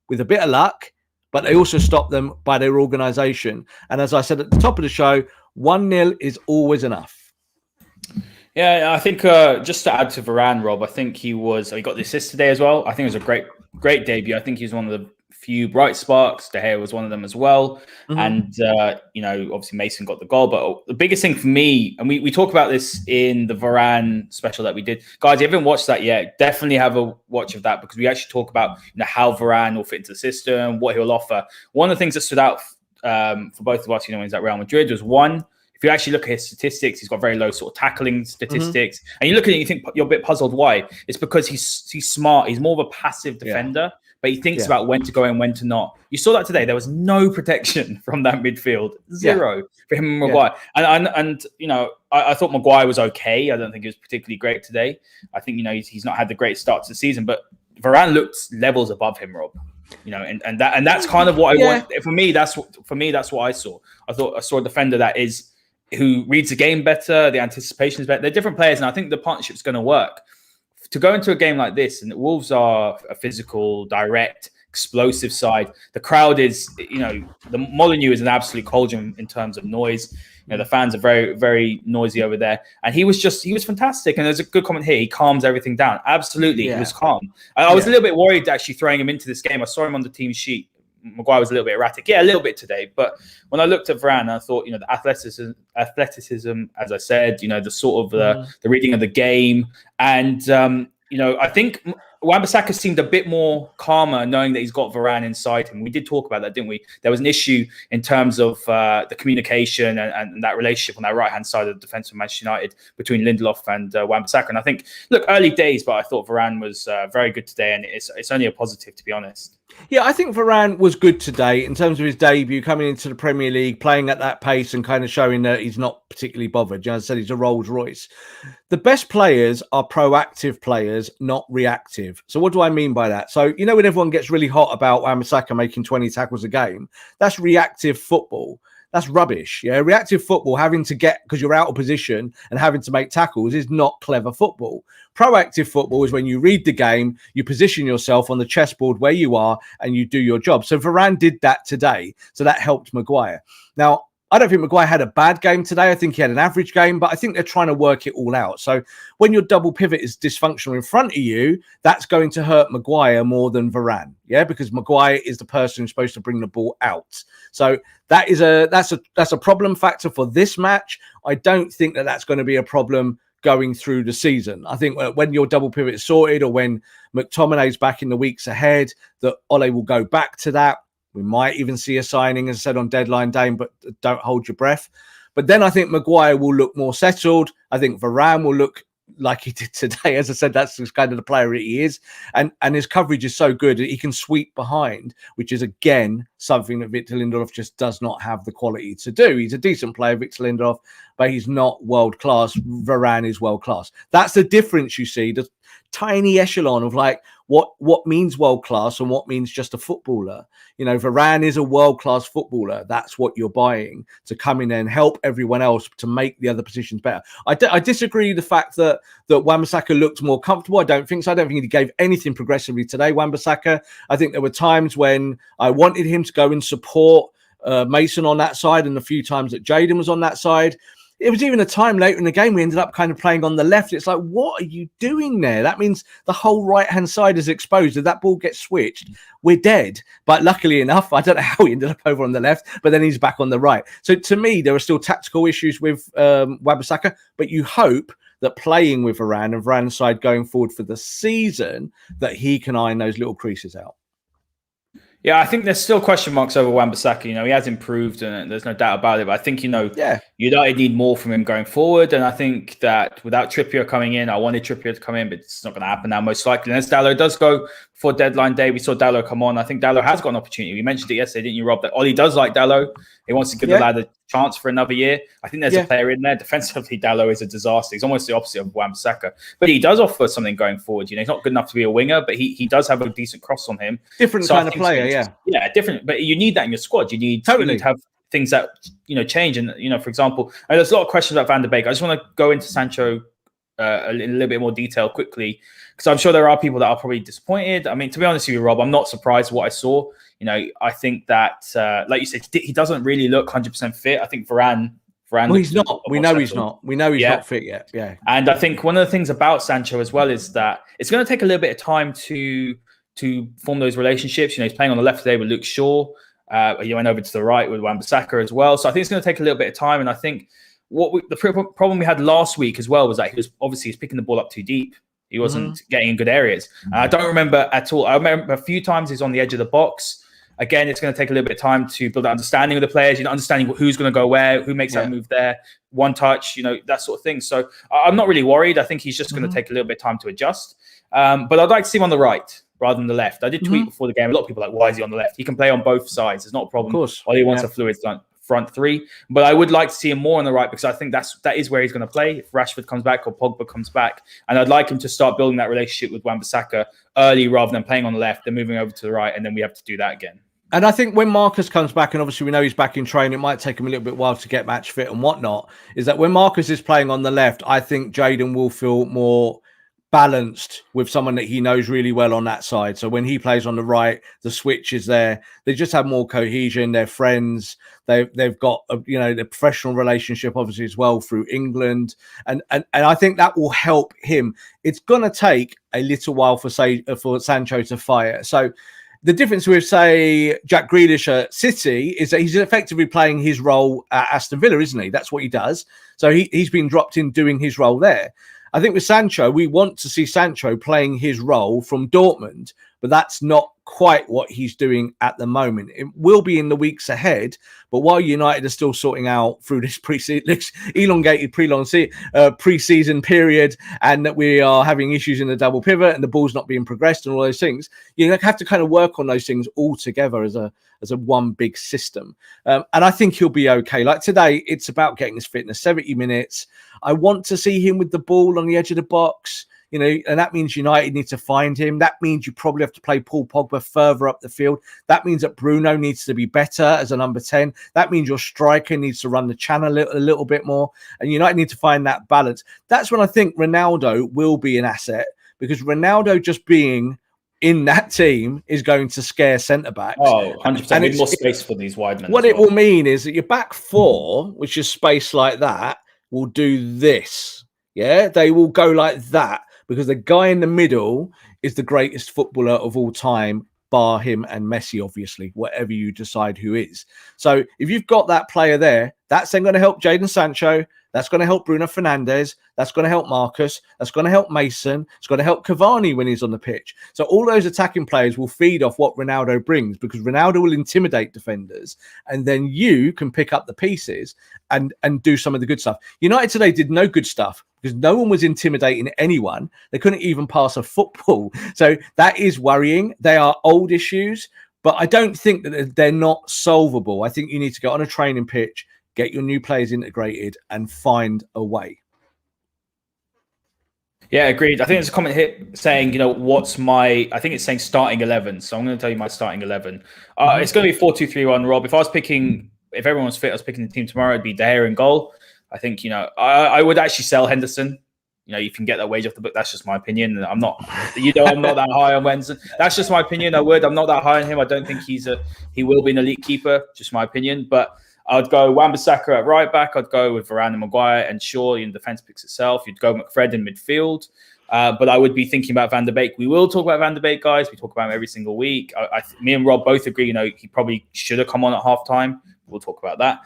with a bit of luck, but they also stopped them by their organisation. And as I said at the top of the show, 1-0 is always enough. Yeah, I think just to add to Varane, Rob, I think he got the assist today as well. I think it was a great debut. I think he's one of the few bright sparks. De Gea was one of them as well. Mm-hmm. And, obviously Mason got the goal. But the biggest thing for me, and we talk about this in the Varane special that we did. Guys, if you haven't watched that yet, definitely have a watch of that, because we actually talk about how Varane will fit into the system, what he'll offer. One of the things that stood out for both of us, when he's at Real Madrid, was one, if you actually look at his statistics, he's got very low sort of tackling statistics. Mm-hmm. And you look at it, you think you're a bit puzzled why. It's because he's smart. He's more of a passive defender, but he thinks about when to go and when to not. You saw that today. There was no protection from that midfield. Zero for him and Maguire. Yeah. And I thought Maguire was okay. I don't think he was particularly great today. I think, he's not had the great start to the season, but Varane looked levels above him, Rob. And that's kind of what I want. For me, that's what I saw. I saw a defender who reads the game better, the anticipation is better. They're different players, and I think the partnership's going to work. To go into a game like this, and the Wolves are a physical, direct, explosive side. The crowd is, the Molineux is an absolute cauldron in terms of noise. The fans are very, very noisy over there. And he was fantastic. And there's a good comment here. He calms everything down. Absolutely, he was calm. I was a little bit worried actually throwing him into this game. I saw him on the team sheet. Maguire was a little bit erratic. Yeah, a little bit today. But when I looked at Varane, I thought, the athleticism, as I said, the sort of the reading of the game. And, I think Wan-Bissaka seemed a bit more calmer knowing that he's got Varane inside him. We did talk about that, didn't we? There was an issue in terms of the communication and that relationship on that right-hand side of the defence of Manchester United between Lindelof and Wan-Bissaka. And I think, look, early days, but I thought Varane was very good today, and it's only a positive, to be honest. Yeah, I think Varane was good today in terms of his debut, coming into the Premier League, playing at that pace and kind of showing that he's not particularly bothered. You know, as I said, he's a Rolls Royce. The best players are proactive players, not reactive. So what do I mean by that? So, you know, when everyone gets really hot about Wan-Bissaka making 20 tackles a game, that's reactive football. That's rubbish. Yeah, reactive football, having to get because you're out of position and having to make tackles, is not clever football. Proactive football is when you read the game, you position yourself on the chessboard where you are, and you do your job. So Varane did that today. So that helped Maguire. Now, I don't think Maguire had a bad game today. I think he had an average game, but I think they're trying to work it all out. So when your double pivot is dysfunctional in front of you, that's going to hurt Maguire more than Varane. Yeah, because Maguire is the person who's supposed to bring the ball out. So that's a problem factor for this match. I don't think that that's going to be a problem going through the season. I think when your double pivot is sorted, or when McTominay is back in the weeks ahead, that Ole will go back to that. We might even see a signing, as I said, on deadline day, but don't hold your breath. But then I think Maguire will look more settled. I think Varane will look like he did today. As I said, that's kind of the player he is. And his coverage is so good that he can sweep behind, which is, again, something that Victor Lindelof just does not have the quality to do. He's a decent player, Victor Lindelof, but he's not world-class. Varane is world-class. That's the difference, you see, the tiny echelon of like what means world-class and what means just a footballer. You know, Varane is a world-class footballer. That's what you're buying to come in and help everyone else to make the other positions better. I disagree with the fact that Wan-Bissaka looked more comfortable. I don't think so. I don't think he gave anything progressively today, Wan-Bissaka. I think there were times when I wanted him to go and support Mason on that side, and a few times that Jadon was on that side. It was even a time later in the game we ended up kind of playing on the left. It's like, what are you doing there? That means the whole right-hand side is exposed. If that ball gets switched, we're dead. But luckily enough, I don't know how he ended up over on the left, but then he's back on the right. So to me, there are still tactical issues with Wan-Bissaka, but you hope that playing with Varane and Varane's side going forward for the season, that he can iron those little creases out. Yeah, I think there's still question marks over Wan-Bissaka. You know, he has improved, and there's no doubt about it. But I think, you know, United need more from him going forward. And I think that without Trippier coming in, I wanted Trippier to come in, but it's not going to happen now, most likely. Unless Dalot does go before deadline day. We saw Dalot come on. I think Dalot has got an opportunity. We mentioned it yesterday, didn't you, Rob? That Ollie does like Dalot. He wants to give the lad a chance for another year. I think there's a player in there. Defensively, Dalot is a disaster. He's almost the opposite of Wan-Bissaka. But he does offer something going forward. You know, he's not good enough to be a winger, but he does have a decent cross on him. Different kind of player, Yeah, different. But you need that in your squad. You need to have things that, you know, change. And, you know, for example, there's a lot of questions about Van der Beek. I just want to go into Sancho in a little bit more detail quickly, because I'm sure there are people that are probably disappointed. I mean, to be honest with you, Rob, I'm not surprised what I saw. You know, I think that, like you said, he doesn't really look 100% fit. I think Varane. Well, he's not. We know he's not. We know he's not fit yet. Yeah. And I think one of the things about Sancho as well is that it's going to take a little bit of time to form those relationships. You know, he's playing on the left today with Luke Shaw. He went over to the right with Wan-Bissaka as well. So I think it's going to take a little bit of time. And I think the problem we had last week as well was that he's picking the ball up too deep. He wasn't getting in good areas. I don't remember at all. I remember a few times he's on the edge of the box. Again, it's going to take a little bit of time to build an understanding of the players, you know, understanding who's going to go where, who makes that move there, one touch, you know, that sort of thing. So I'm not really worried. I think he's just going to take a little bit of time to adjust. But I'd like to see him on the right rather than the left. I did tweet before the game. A lot of people are like, why is he on the left? He can play on both sides. It's not a problem. Of course. All he wants a fluid front three. But I would like to see him more on the right, because I think that is where he's going to play if Rashford comes back or Pogba comes back. And I'd like him to start building that relationship with Wan-Bissaka early rather than playing on the left and moving over to the right, and then we have to do that again. And I think when Marcus comes back, and obviously we know he's back in training, it might take him a little bit while to get match fit and whatnot, is that when Marcus is playing on the left, I think Jadon will feel more balanced with someone that he knows really well on that side. So when he plays on the right, the switch is there. They just have more cohesion. They're friends. They've got the professional relationship obviously as well through England, and I think that will help him. It's gonna take a little while for Sancho to fire. So the difference with, say, Jack Grealish at City is that he's effectively playing his role at Aston Villa, isn't he? That's what he does. So he's been dropped in doing his role there. I think with Sancho, we want to see Sancho playing his role from Dortmund, but that's not quite what he's doing at the moment. It will be in the weeks ahead, but while United are still sorting out through this elongated pre-season period, and that we are having issues in the double pivot and the ball's not being progressed and all those things, you have to kind of work on those things all together as a one big system. And I think he'll be okay. Like today, it's about getting his fitness, 70 minutes. I want to see him with the ball on the edge of the box. And that means United need to find him. That means you probably have to play Paul Pogba further up the field. That means that Bruno needs to be better as a number 10. That means your striker needs to run the channel a little bit more. And United need to find that balance. That's when I think Ronaldo will be an asset, because Ronaldo just being in that team is going to scare centre-backs. Oh, 100%. And it's more space for these wide men. What it will mean is that your back four, which is space like that, will do this. Yeah, they will go like that, because the guy in the middle is the greatest footballer of all time, bar him and Messi, obviously, whatever you decide who is. So if you've got that player there, that's then going to help Jadon Sancho. That's going to help Bruno Fernandes. That's going to help Marcus. That's going to help Mason. It's going to help Cavani when he's on the pitch. So all those attacking players will feed off what Ronaldo brings, because Ronaldo will intimidate defenders, and then you can pick up the pieces and do some of the good stuff. United today did no good stuff because no one was intimidating anyone. They couldn't even pass a football. So that is worrying. They are old issues, but I don't think that they're not solvable. I think you need to get on a training pitch, get your new players integrated, and find a way. Yeah, agreed. I think there's a comment here saying, I think it's saying starting 11. So I'm going to tell you my starting 11. It's going to be 4-2-3-1, Rob. If everyone was fit, I was picking the team tomorrow, it'd be De Gea in goal. I think, I would actually sell Henderson. You can get that wage off the book. That's just my opinion. I'm not that high on Wednesday. That's just my opinion. I'm not that high on him. I don't think he will be an elite keeper. Just my opinion. But I'd go Wan-Bissaka at right back. I'd go with Varane and Maguire and Shaw in defense picks itself. You'd go McFred in midfield. But I would be thinking about Van der Beek. We will talk about Van der Beek, guys. We talk about him every single week. Me and Rob both agree, he probably should have come on at halftime. We'll talk about that.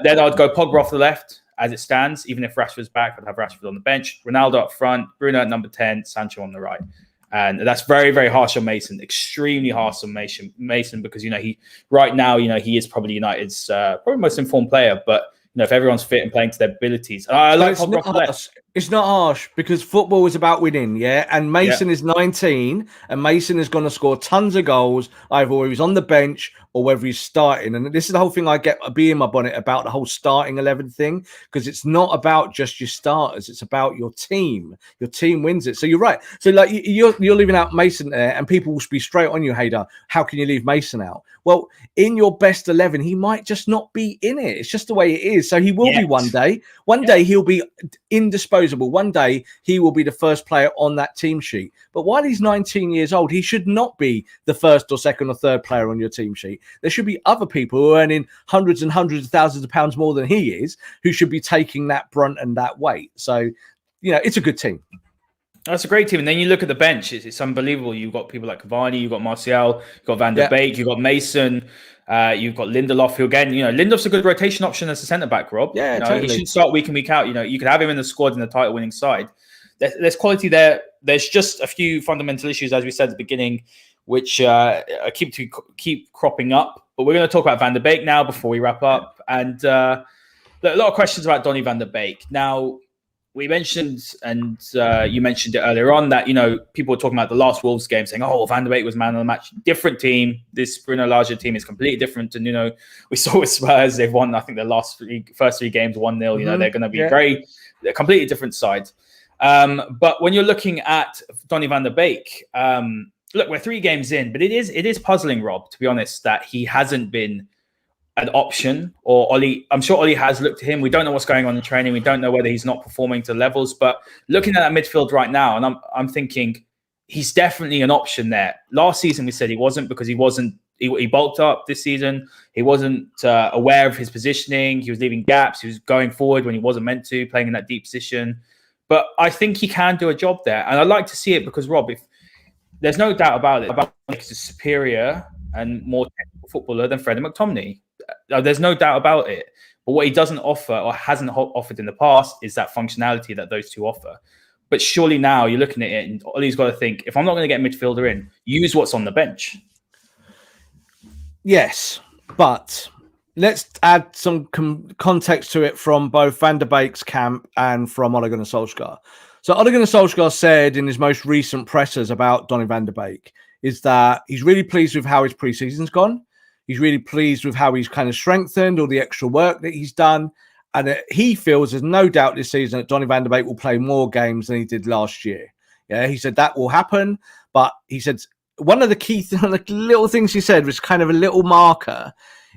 Then I'd go Pogba off the left as it stands. Even if Rashford's back, I'd have Rashford on the bench. Ronaldo up front, Bruno at number 10, Sancho on the right. And that's very, very harsh on Mason. Extremely harsh on Mason because, he right now, he is probably United's probably most informed player. But, if everyone's fit and playing to their abilities. I like Pogba off the left. It's not harsh because football is about winning, yeah? And Mason is 19 and Mason is going to score tons of goals, either whether he's on the bench or whether he's starting. And this is the whole thing I get a bee in my bonnet about the whole starting 11 thing, because it's not about just your starters. It's about your team. Your team wins it. So you're right. So you're leaving out Mason there and people will be straight on you, Haider. How can you leave Mason out? Well, in your best 11, he might just not be in it. It's just the way it is. So he will be one day. One day he'll be indisposable. One day he will be the first player on that team sheet. But while he's 19 years old, he should not be the first or second or third player on your team sheet. There should be other people who are earning hundreds and hundreds of thousands of pounds more than he is, who should be taking that brunt and that weight. So, it's a good team. That's a great team. And then you look at the bench, it's unbelievable. You've got people like Cavani, you've got Martial, you've got Van der Beek, you've got Mason, you've got Lindelof, who again, Lindelof's a good rotation option as a centre-back, Rob. Yeah, totally. He shouldn't start week in, week out. You could have him in the squad in the title-winning side. There's quality there. There's just a few fundamental issues, as we said at the beginning, which keep cropping up. But we're going to talk about Van der Beek now before we wrap up. And a lot of questions about Donny Van der Beek. Now, we mentioned, and you mentioned it earlier on, that, people were talking about the last Wolves game saying, Van der Beek was man of the match. Different team. This Bruno Laga team is completely different. And, we saw with Spurs, they've won, I think, their first three games 1-0. They're going to be a completely different side. But when you're looking at Donny Van der Beek, look, we're 3 games in, but it is puzzling, Rob, to be honest, that he hasn't been an option, or Ollie. I'm sure Ollie has looked at him. We don't know what's going on in training. We don't know whether he's not performing to levels. But looking at that midfield right now, and I'm thinking he's definitely an option there. Last season we said he wasn't because he bulked up. This season he wasn't aware of his positioning. He was leaving gaps. He was going forward when he wasn't meant to, playing in that deep position. But I think he can do a job there, and I'd like to see it because, Rob, if there's no doubt about it, he's a superior and more technical footballer than Freddie McTominay. There's no doubt about it. But what he doesn't offer or hasn't offered in the past is that functionality that those two offer. But surely now you're looking at it, and Ollie's got to think: if I'm not going to get a midfielder in, use what's on the bench. Yes, but let's add some context to it from both Van der Beek's camp and from Ole Gunnar Solskjaer. So Ole Gunnar Solskjaer said in his most recent pressers about Donny van der Beek is that he's really pleased with how his pre-season's gone. He's really pleased with how he's kind of strengthened, all the extra work that he's done. And that he feels there's no doubt this season that Donny van der Beek will play more games than he did last year. Yeah, he said that will happen. But he said one of the key little things he said was kind of a little marker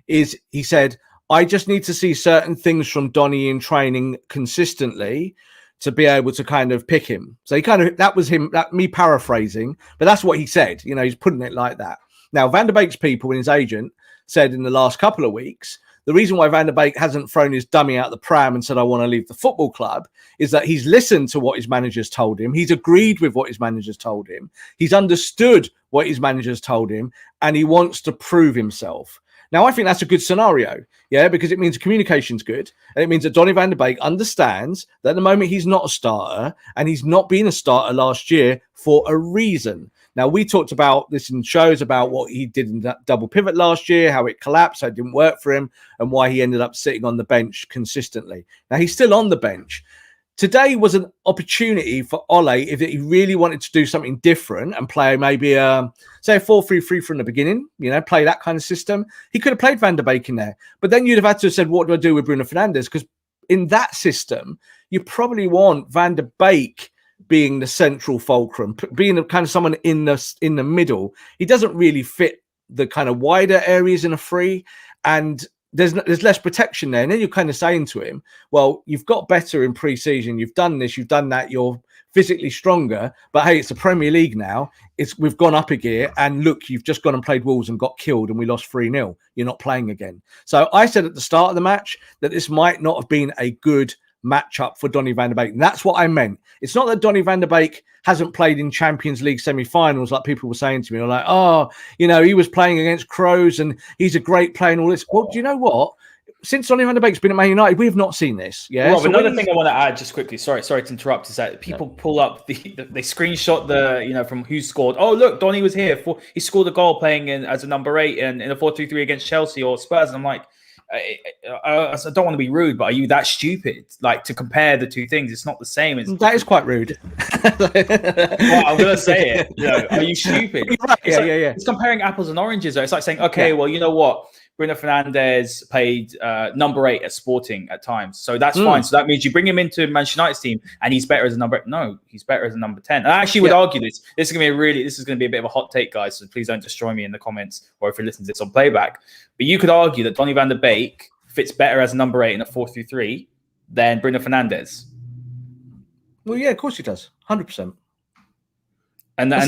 is he said, I just need to see certain things from Donny in training consistently to be able to kind of pick him. So he kind of, that was him, me paraphrasing, but that's what he said. You know, he's putting it like that. Now, Van der Beek's people and his agent said in the last couple of weeks, the reason why Van der Beek hasn't thrown his dummy out the pram and said, I want to leave the football club, is that he's listened to what his managers told him. He's agreed with what his managers told him. He's understood what his managers told him, and he wants to prove himself. Now, I think that's a good scenario, yeah, because it means communication's good. And it means that Donny van der Beek understands that at the moment he's not a starter, and he's not been a starter last year for a reason. Now, we talked about this in shows about what he did in that double pivot last year, how it collapsed, how it didn't work for him, and why he ended up sitting on the bench consistently. Now, he's still on the bench. Today was an opportunity for Ole, if he really wanted to do something different and play maybe say a 4-3-3 from the beginning, you know, play that kind of system. He could have played Van der Beek in there. But then you'd have had to have said, what do I do with Bruno Fernandes? Because in that system, you probably want Van der Beek being the central fulcrum, being kind of someone in the middle. He doesn't really fit the kind of wider areas in a free, and there's less protection there. And then you're kind of saying to him, well, you've got better in pre-season, you've done this, you've done that, you're physically stronger, but hey, it's the Premier League now. We've gone up a gear, and look, you've just gone and played Wolves and got killed and we lost 3-0. You're not playing again. So I said at the start of the match that this might not have been a good matchup for Donny van der Beek. And that's what I meant. It's not that Donny van der Beek hasn't played in Champions League semi-finals like people were saying to me. Like, oh, you know, he was playing against Crows and he's a great player and all this. Well, do you know what? Since Donny van der Beek's been at Man United, we have not seen this. Yeah. Rob, so another thing I want to add just quickly, sorry to interrupt, is that people pull up they screenshot the, you know, from who scored. Oh, look, Donny was here. He scored a goal playing as a number 8 in a 4-2-3 against Chelsea or Spurs. And I'm like, I don't want to be rude, but are you that stupid? Like, to compare the two things, it's not the same. That is quite rude. Well, I'm going to say it. You know, are you stupid? Right. Yeah. It's comparing apples and oranges. Though. It's like saying, okay, well, you know what? Bruno Fernandes played number 8 at Sporting at times. So that's fine. So that means you bring him into Manchester United's team and he's better as a number 8. No, he's better as a number 10. And I actually would argue this. This is going to be a bit of a hot take, guys. So please don't destroy me in the comments or if you listen to this on playback. But you could argue that Donny van der Beek fits better as a number 8 in a 4-3-3 than Bruno Fernandes. Well, yeah, of course he does. 100%. And it's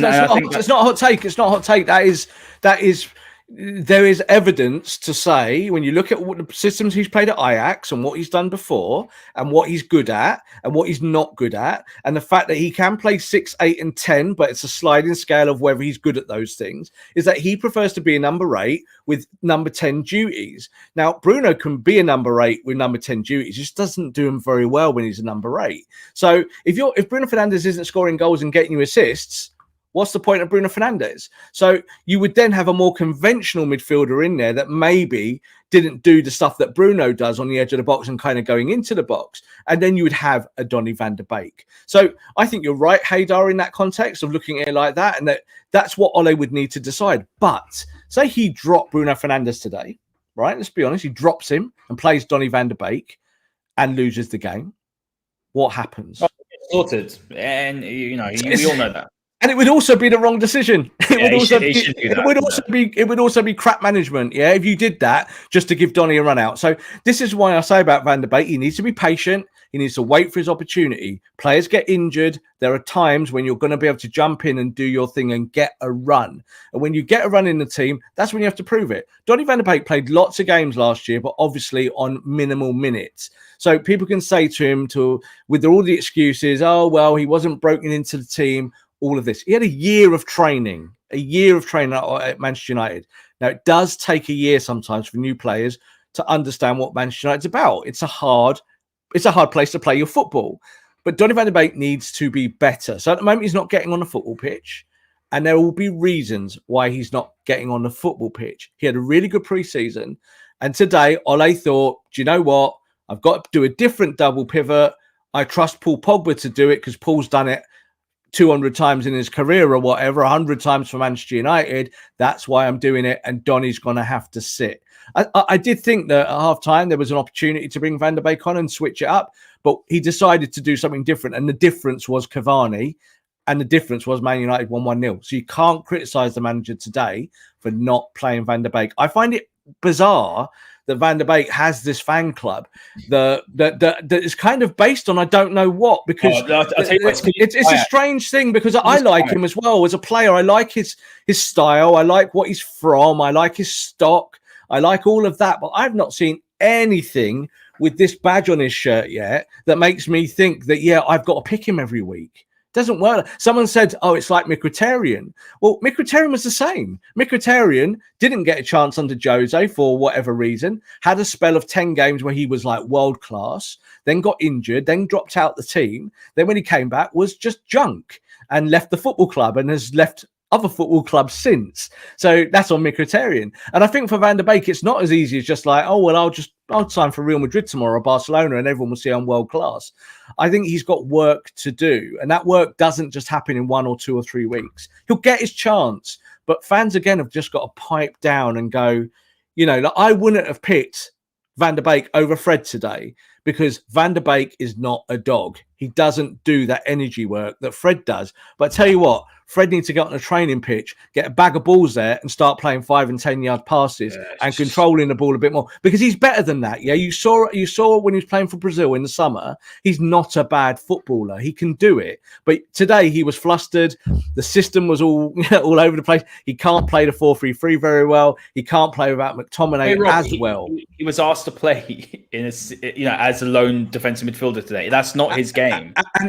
not a hot take. It's not a hot take. That is. There is evidence to say when you look at what the systems he's played at Ajax and what he's done before and what he's good at and what he's not good at, and the fact that he can play 6, 8 and 10, but it's a sliding scale of whether he's good at those things, is that he prefers to be a number 8 with number 10 duties. Now, Bruno can be a number 8 with number 10 duties. He just doesn't do them very well when he's a number 8. So if Bruno Fernandes isn't scoring goals and getting you assists, what's the point of Bruno Fernandes? So you would then have a more conventional midfielder in there that maybe didn't do the stuff that Bruno does on the edge of the box and kind of going into the box. And then you would have a Donny van der Beek. So I think you're right, Haider, in that context of looking at it like that. And that's what Ole would need to decide. But say he dropped Bruno Fernandes today, right? Let's be honest. He drops him and plays Donny van der Beek and loses the game. What happens? Sorted. And, you know, we all know that. And it would also be the wrong decision. It would also be crap management. Yeah, if you did that just to give Donny a run out. So this is why I say about Van der Beek, he needs to be patient. He needs to wait for his opportunity. Players get injured. There are times when you're going to be able to jump in and do your thing and get a run. And when you get a run in the team, that's when you have to prove it. Donny van der Beek played lots of games last year, but obviously on minimal minutes. So people can say to him, with all the excuses, oh, well, he wasn't broken into the team. All of this. He had a year of training at Manchester United. Now, it does take a year sometimes for new players to understand what Manchester United's about. It's a hard place to play your football. But Donny van de Beek needs to be better. So at the moment, he's not getting on the football pitch. And there will be reasons why he's not getting on the football pitch. He had a really good preseason. And today, Ole thought, do you know what? I've got to do a different double pivot. I trust Paul Pogba to do it because Paul's done it 200 times in his career or whatever, 100 times for Manchester United. That's why I'm doing it. And Donny's going to have to sit. I did think that at half-time there was an opportunity to bring Van der Beek on and switch it up, but he decided to do something different. And the difference was Cavani. And the difference was Man United won 1-0. So you can't criticise the manager today for not playing Van der Beek. I find it bizarre that Van der Beek has this fan club that is kind of based on I don't know what, because it's a strange thing, because I like him as well as a player. I like his style. I like what he's from. I like his stock. I like all of that. But I've not seen anything with this badge on his shirt yet that makes me think that, yeah, I've got to pick him every week. Doesn't work. Someone said, oh, it's like Mkhitaryan. Well, Mkhitaryan was the same. Mkhitaryan didn't get a chance under Jose for whatever reason, had a spell of 10 games where he was like world class, then got injured, then dropped out the team. Then when he came back was just junk and left the football club and has left other football clubs since. So that's on Mkhitaryan. And I think for Van der Beek, it's not as easy as just like, oh, well, I'll sign for Real Madrid tomorrow or Barcelona and everyone will see I'm world class. I think he's got work to do. And that work doesn't just happen in 1 or 2 or 3 weeks. He'll get his chance. But fans, again, have just got to pipe down and go, you know, like, I wouldn't have picked Van der Beek over Fred today because Van der Beek is not a dog. He doesn't do that energy work that Fred does. But I tell you what, Fred needs to get on a training pitch, get a bag of balls there and start playing 5 and 10 yard passes and controlling the ball a bit more, because he's better than that. Yeah, you saw when he was playing for Brazil in the summer, he's not a bad footballer. He can do it. But today he was flustered. The system was all over the place. He can't play the 4-3-3 very well. He can't play without McTominay as well. He was asked to play as a lone defensive midfielder today. That's not his game.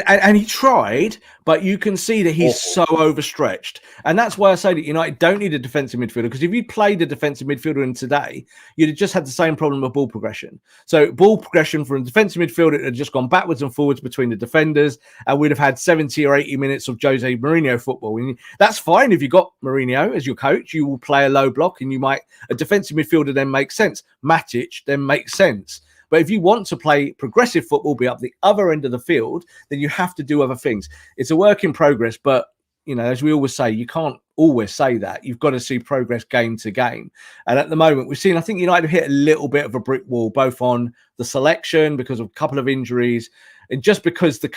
And he tried, but you can see that he's so overstretched. And that's why I say that United don't need a defensive midfielder, because if you played a defensive midfielder in today, you'd have just had the same problem with ball progression. So ball progression from a defensive midfielder, it had just gone backwards and forwards between the defenders, and we'd have had 70 or 80 minutes of Jose Mourinho football. And that's fine if you got Mourinho as your coach. You will play a low block and a defensive midfielder then makes sense. Matic then makes sense. But if you want to play progressive football, be up the other end of the field, then you have to do other things. It's a work in progress, but, you know, as we always say, you can't always say that. You've got to see progress game to game. And at the moment, we've seen, I think United hit a little bit of a brick wall, both on the selection because of a couple of injuries, and just because the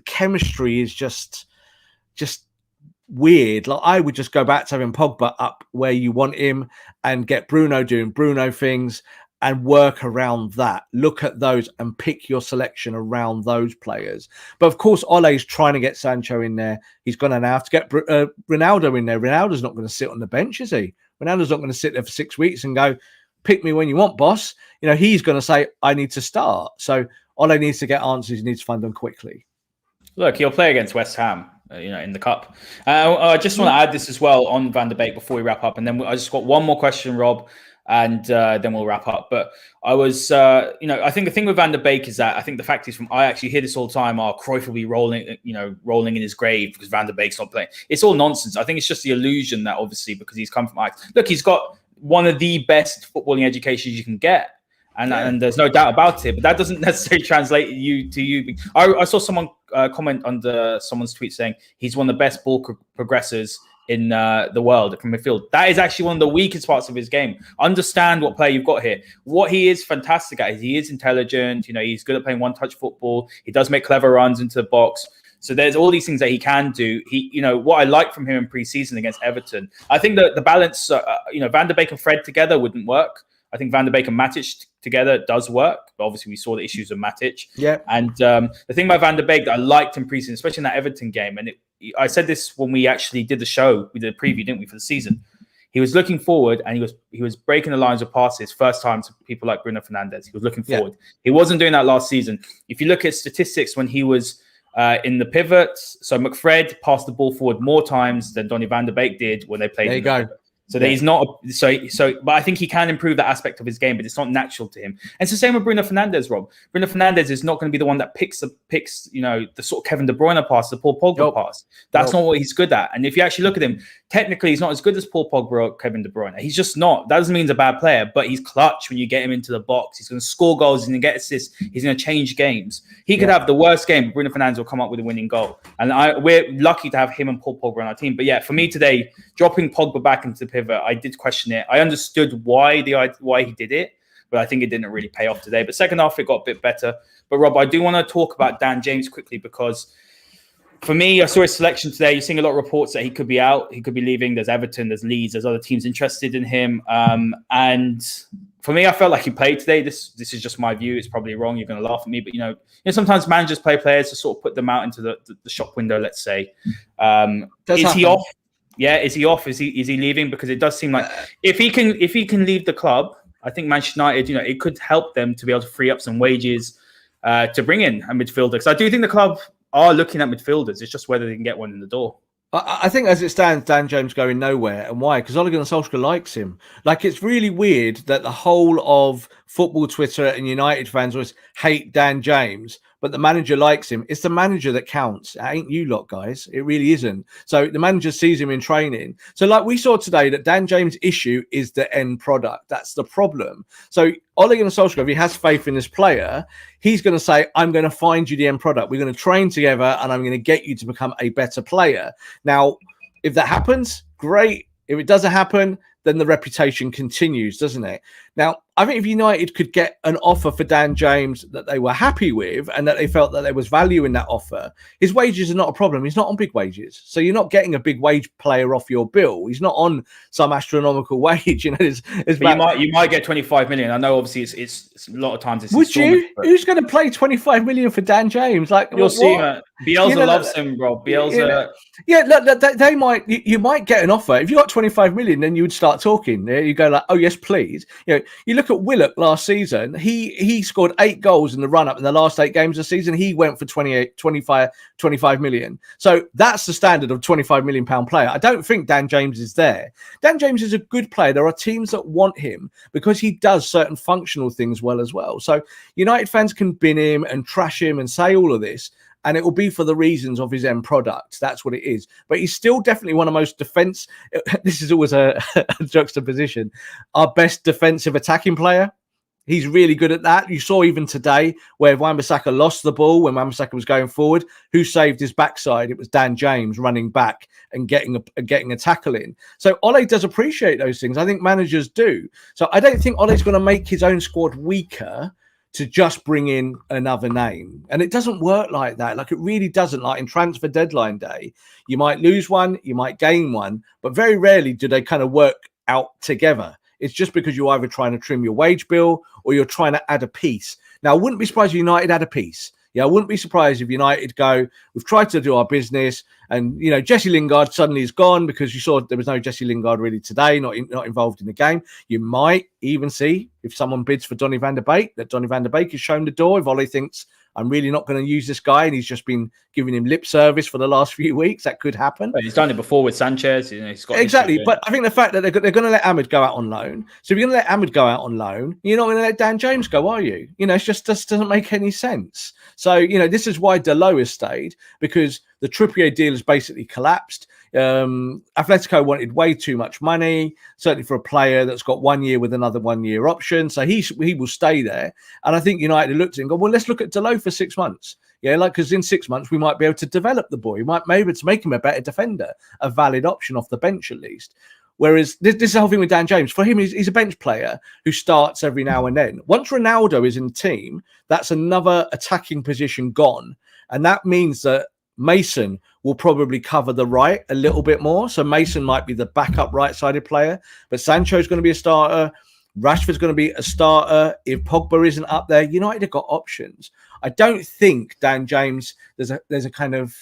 chemistry is just weird. Like, I would just go back to having Pogba up where you want him and get Bruno doing Bruno things and work around that. Look at those and pick your selection around those players. But of course, Ole's trying to get Sancho in there. He's going to now have to get Ronaldo in there. Ronaldo's not going to sit on the bench, is he? Ronaldo's not going to sit there for 6 weeks and go, pick me when you want, boss. You know, he's going to say, I need to start. So Ole needs to get answers. He needs to find them quickly. Look, he'll play against West Ham, in the cup. I just want to add this as well on Van der Beek before we wrap up. And then I just got one more question, Rob, and then we'll wrap up. But I was, I think the thing with Van der Beek is that I think the fact is I actually hear this all the time. Cruyff will be rolling in his grave because Van der Beek's not playing. It's all nonsense. I think it's just the illusion that obviously because he's come from Ajax. Look, he's got one of the best footballing educations you can get. And there's no doubt about it, but that doesn't necessarily translate to you. I saw someone comment under someone's tweet saying he's one of the best ball progressors in the world from midfield. That is actually one of the weakest parts of his game. Understand what player you've got here. What he is fantastic at is he is intelligent. He's good at playing one-touch football. He does make clever runs into the box. So there's all these things that he can do. What I like from him in pre-season against Everton, I think that the balance, Van der Beek and Fred together wouldn't work. I think Van der Beek and Matic together does work, but obviously we saw the issues with Matic. Yeah. And the thing about Van der Beek that I liked in preseason, especially in that Everton game, and I said this when we actually did the show, we did a preview, didn't we, for the season? He was looking forward and he was breaking the lines of passes first time to people like Bruno Fernandes. He was looking forward. He wasn't doing that last season. If you look at statistics when he was in the pivots, so McFred passed the ball forward more times than Donny van der Beek did when they played. There you go. So that he's not but I think he can improve that aspect of his game, but it's not natural to him. And it's the same with Bruno Fernandes, Rob. Bruno Fernandes is not going to be the one that picks the sort of Kevin De Bruyne pass, the Paul Pogba pass. That's not what he's good at. And if you actually look at him, technically he's not as good as Paul Pogba or Kevin De Bruyne. He's just not. That doesn't mean he's a bad player, but he's clutch when you get him into the box. He's going to score goals, he's going to get assists, he's going to change games. He could have the worst game, but Bruno Fernandes will come up with a winning goal. And we're lucky to have him and Paul Pogba on our team. But yeah, for me today, dropping Pogba back into the pivot, I did question it. I understood why he did it, but I think it didn't really pay off today. But second half, it got a bit better. But Rob, I do want to talk about Dan James quickly, because for me, I saw his selection today. You're seeing a lot of reports that he could be out, he could be leaving. There's Everton, there's Leeds, there's other teams interested in him. And for me, I felt like he played today. This is just my view. It's probably wrong. You're going to laugh at me, but sometimes managers play players to sort of put them out into the shop window. Let's say, is he off? Yeah, is he off? Is he leaving? Because it does seem like if he can leave the club, I think Manchester United, it could help them to be able to free up some wages to bring in a midfielder. Because I do think the club are looking at midfielders. It's just whether they can get one in the door. I think as it stands, Dan James going nowhere. And why? Because Ole Gunnar Solskjaer likes him. Like, it's really weird that the whole of football Twitter and United fans always hate Dan James, but the manager likes him. It's the manager that counts. It ain't you lot, guys. It really isn't. So the manager sees him in training. So like we saw today, that Dan James' issue is the end product. That's the problem. So Ole Gunnar Solskjaer, if he has faith in this player, he's going to say, I'm going to find you the end product. We're going to train together and I'm going to get you to become a better player. Now, if that happens, great. If it doesn't happen, then the reputation continues, doesn't it? Now, I think if United could get an offer for Dan James that they were happy with and that they felt that there was value in that offer, his wages are not a problem. He's not on big wages. So you're not getting a big wage player off your bill. He's not on some astronomical wage. You might get 25 million. I know obviously it's a lot of times it's would you? Who's going to play 25 million for Dan James? Like, you'll see, Bielsa loves him, bro. Bielsa. They might. You might get an offer. If you got 25 million, then you would start talking. You go like, oh yes, please. You look at Willock last season. He scored 8 goals in the run up in the last 8 games of the season. He went for 25 million. So that's the standard of £25 million player. I don't think Dan James is there. Dan James is a good player. There are teams that want him because he does certain functional things well as well. So United fans can bin him and trash him and say all of this, and it will be for the reasons of his end product. That's what it is. But he's still definitely one of the most this is always a juxtaposition. Our best defensive attacking player. He's really good at that. You saw even today where Wan-Bissaka lost the ball when Wan-Bissaka was going forward. Who saved his backside? It was Dan James running back and getting a tackle in. So Ole does appreciate those things. I think managers do. So I don't think Ole's going to make his own squad weaker to just bring in another name. And it doesn't work like that. Like, it really doesn't. Like in transfer deadline day, you might lose one, you might gain one, but very rarely do they kind of work out together. It's just because you're either trying to trim your wage bill or you're trying to add a piece. Now, I wouldn't be surprised if United had a piece. Yeah, I wouldn't be surprised if United go, we've tried to do our business, and Jesse Lingard suddenly is gone because you saw there was no Jesse Lingard really today, not involved in the game. You might even see, if someone bids for Donny van der Beek, that Donny van der Beek is shown the door. If Ole thinks, I'm really not going to use this guy, and he's just been giving him lip service for the last few weeks, that could happen. Well, he's done it before with Sanchez. He's got exactly. But I think the fact that they're going to let Ahmed go out on loan. So if you're going to let Ahmed go out on loan, you're not going to let Dan James go, are you? It just doesn't make any sense. So, this is why Dalot has stayed, because the Trippier deal has basically collapsed. Atletico wanted way too much money, certainly for a player that's got 1 year with another 1 year option. So he will stay there. And I think United looked at him and go, well, let's look at Dalot for 6 months. Yeah, because in 6 months, we might be able to develop the boy. We might be able to make him a better defender, a valid option off the bench at least. Whereas this is the whole thing with Dan James. For him, he's a bench player who starts every now and then. Once Ronaldo is in the team, that's another attacking position gone. And that means that Mason will probably cover the right a little bit more. So Mason might be the backup right-sided player. But Sancho's going to be a starter. Rashford's going to be a starter. If Pogba isn't up there, United have got options. I don't think Dan James, there's a kind of,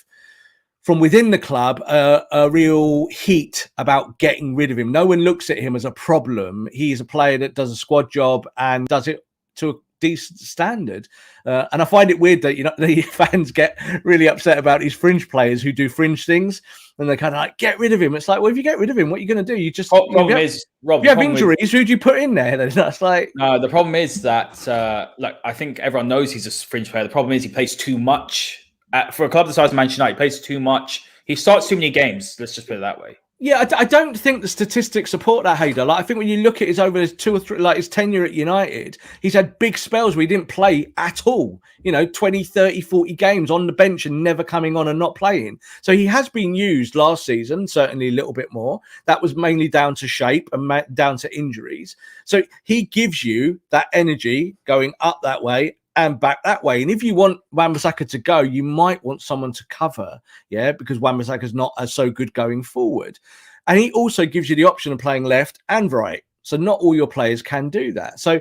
from within the club, a real heat about getting rid of him. No one looks at him as a problem. He's a player that does a squad job and does it to decent standard. And I find it weird that the fans get really upset about these fringe players who do fringe things, and they kind of like get rid of him. It's like, well, if you get rid of him, what are you going to do? You just problem is, Rob, you have injuries. Who do you put in there? That's like no. The problem is that I think everyone knows he's a fringe player. The problem is he plays too much for a club the size of Manchester United. He plays too much. He starts too many games. Let's just put it that way. Yeah, I don't think the statistics support that, Haider. Like, I think when you look at his 2 or 3, like his tenure at United, he's had big spells where he didn't play at all. 20, 30, 40 games on the bench and never coming on and not playing. So he has been used last season, certainly a little bit more. That was mainly down to shape and down to injuries. So he gives you that energy going up that way and back that way. And if you want Wan-Bissaka to go, you might want someone to cover, because Wan-Bissaka's not so good going forward. And he also gives you the option of playing left and right. So not all your players can do that. So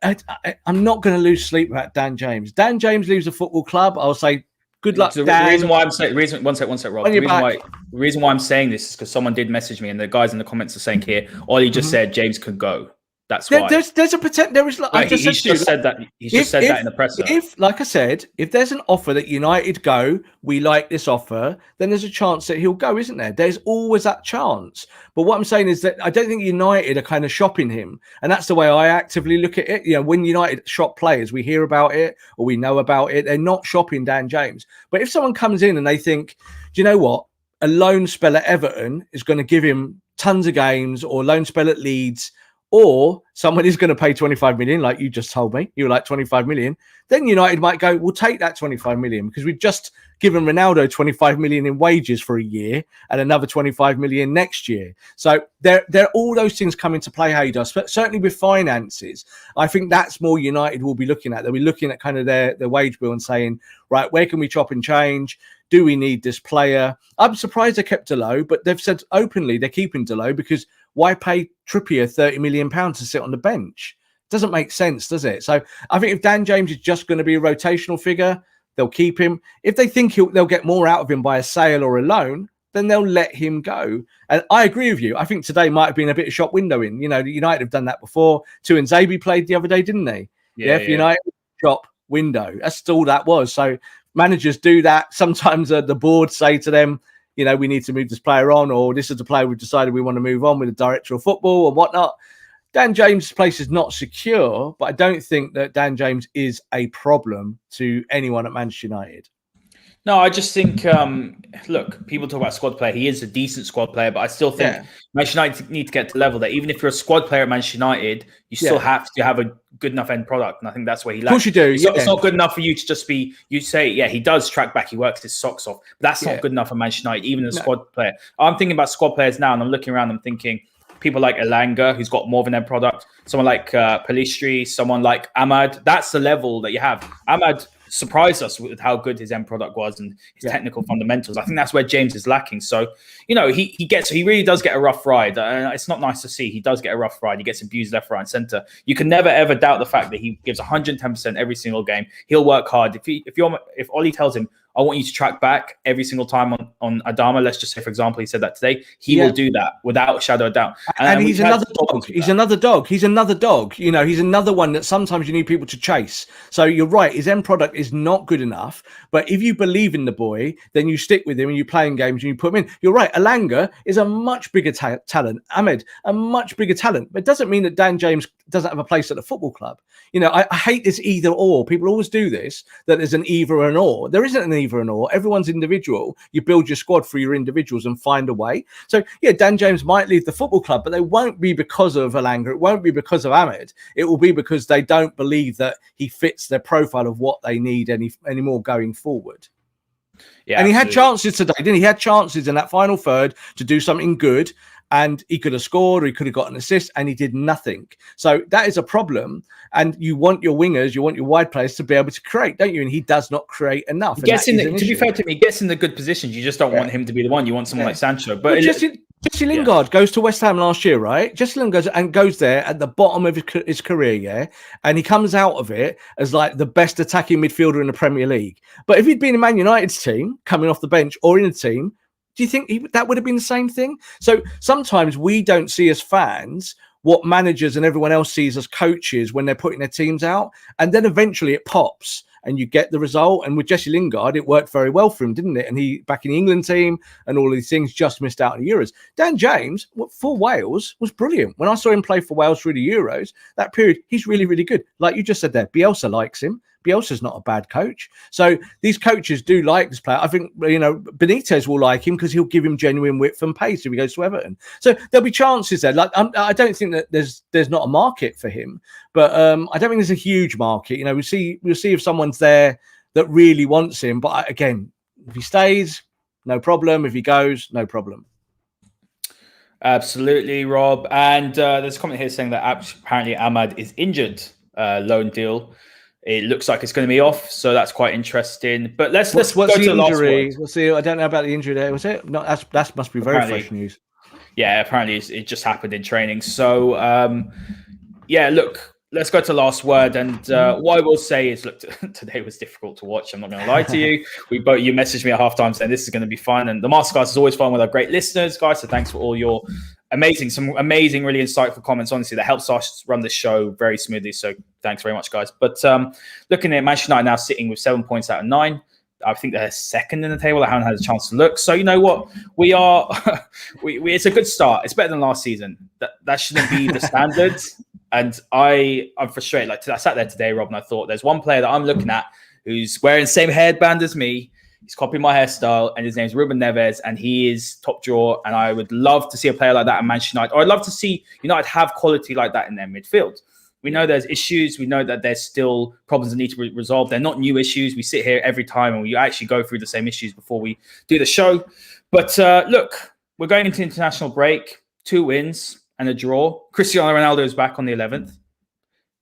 I'm not going to lose sleep about Dan James. Dan James leaves the football club. I'll say good luck, Dan. The reason why I'm saying, one sec, Rob. The reason why I'm saying this is because someone did message me, and the guys in the comments are saying here, Ollie just said James could go. That's why. There's a potential. There is. He's just said that. He's just said that in the presser. If, like I said, if there's an offer that United go, we like this offer, then there's a chance that he'll go, isn't there? There's always that chance. But what I'm saying is that I don't think United are kind of shopping him, and that's the way I actively look at it. When United shop players, we hear about it or we know about it. They're not shopping Dan James. But if someone comes in and they think, do you know what, a loan spell at Everton is going to give him tons of games, or loan spell at Leeds, or someone is going to pay 25 million, like you just told me, you were like 25 million, then United might go, we'll take that 25 million because we've just given Ronaldo 25 million in wages for a year and another 25 million next year. So there are all those things come into play, Haider, certainly with finances. I think that's more United will be looking at. They'll be looking at kind of their wage bill and saying, right, where can we chop and change? Do we need this player? I'm surprised they kept Delot, but they've said openly they're keeping Delot because why pay Trippier £30 million to sit on the bench? Doesn't make sense, does it? So I think if Dan James is just going to be a rotational figure, they'll keep him. If they think they'll get more out of him by a sale or a loan, then they'll let him go. And I agree with you. I think today might have been a bit of shop windowing. United have done that before. Tuanzebe played the other day, didn't they? Yeah. United shop window. That's all that was. So managers do that. Sometimes the board say to them, we need to move this player on, or this is the player we've decided we want to move on with the director of football and whatnot. Dan James' place is not secure, but I don't think that Dan James is a problem to anyone at Manchester United. No, I just think, look, people talk about squad player. He is a decent squad player, but I still think Manchester United need to get to the level that even if you're a squad player at Manchester United, you still have to have a good enough end product. And I think that's where he lacks. Of course you do. It's not good enough for you to just be, you say, he does track back, he works his socks off. But that's not good enough for Manchester United, even as a squad player. I'm thinking about squad players now, and I'm looking around, I'm thinking people like Elanga, who's got more of an end product, someone like Pelistri, someone like Ahmad. That's the level that you have. Ahmad surprised us with how good his end product was and his technical fundamentals. I think that's where James is lacking. So, he really does get a rough ride. It's not nice to see. He does get a rough ride. He gets abused left, right, and center. You can never ever doubt the fact that he gives 110% every single game. He'll work hard. If Ollie tells him, I want you to track back every single time on Adama, let's just say, for example, he said that today, he will do that without a shadow of doubt. And he's another dog. He's another dog. He's another one that sometimes you need people to chase. So you're right. His end product is not good enough. But if you believe in the boy, then you stick with him and you play in games and you put him in. You're right. Elanga is a much bigger talent. Ahmed, a much bigger talent. But it doesn't mean that Dan James doesn't have a place at the football club. I hate this either or. People always do this, that there's an either or an or. There isn't an either and or. Everyone's individual. You build your squad for your individuals and find a way. So, Dan James might leave the football club, but they won't be because of Elanga. It won't be because of Ahmed. It will be because they don't believe that he fits their profile of what they need anymore going forward. Yeah, and he had chances today, didn't he? He had chances in that final third to do something good, and he could have scored or he could have got an assist, and he did nothing. So that is a problem. And you want your wingers, you want your wide players to be able to create, don't you? And he does not create enough. To be fair to him, he gets in the good positions. You just don't want him to be the one. You want someone like Sancho. But Jesse Lingard goes to West Ham last year, right? Jesse Lingard goes there at the bottom of his career, and he comes out of it as like the best attacking midfielder in the Premier League. But if he'd been in Man United's team, coming off the bench, or in a team, do you think that would have been the same thing? So sometimes we don't see as fans what managers and everyone else sees as coaches when they're putting their teams out. And then eventually it pops and you get the result. And with Jesse Lingard, it worked very well for him, didn't it? And he, back in the England team and all of these things, just missed out on the Euros. Dan James, for Wales, was brilliant. When I saw him play for Wales through the Euros, that period, he's really, really good. Like you just said there, Bielsa likes him. Bielsa's not a bad coach. So these coaches do like this player. I think, you know, Benitez will like him because he'll give him genuine width and pace if he goes to Everton. So there'll be chances there. Like I don't think that there's not a market for him, but I don't think there's a huge market. You know, we'll see if someone's there that really wants him. But again, if he stays, no problem. If he goes, no problem. Absolutely, Rob. And there's a comment here saying that apparently Ahmad is injured. Loan deal. It looks like it's going to be off, so that's quite interesting. But let's go to the last word. We'll see. I don't know about the injury there. Was it? No, that must be very fresh news. Yeah, apparently it just happened in training. So, yeah, look, let's go to last word. And what I will say is, look, today was difficult to watch. I'm not going to lie to you. You messaged me at halftime saying this is going to be fun. And the Masterclass is always fun with our great listeners, guys. So thanks for all your some amazing, really insightful comments. Honestly, that helps us run the show very smoothly. So thanks very much, guys. But looking at Manchester United now sitting with 7 points out of 9. I think they're second in the table. I haven't had a chance to look. So you know what? We are. It's a good start. It's better than last season. That shouldn't be the standard. And I'm frustrated. Like I sat there today, Rob, and I thought there's one player that I'm looking at who's wearing the same headband as me. He's copying my hairstyle, and his name's Ruben Neves, and he is top drawer. And I would love to see a player like that at Manchester United. Or I'd love to see United have quality like that in their midfield. We know there's issues. We know that there's still problems that need to be resolved. They're not new issues. We sit here every time and we actually go through the same issues before we do the show. But look, we're going into international break. 2 wins and a draw. Cristiano Ronaldo is back on the 11th.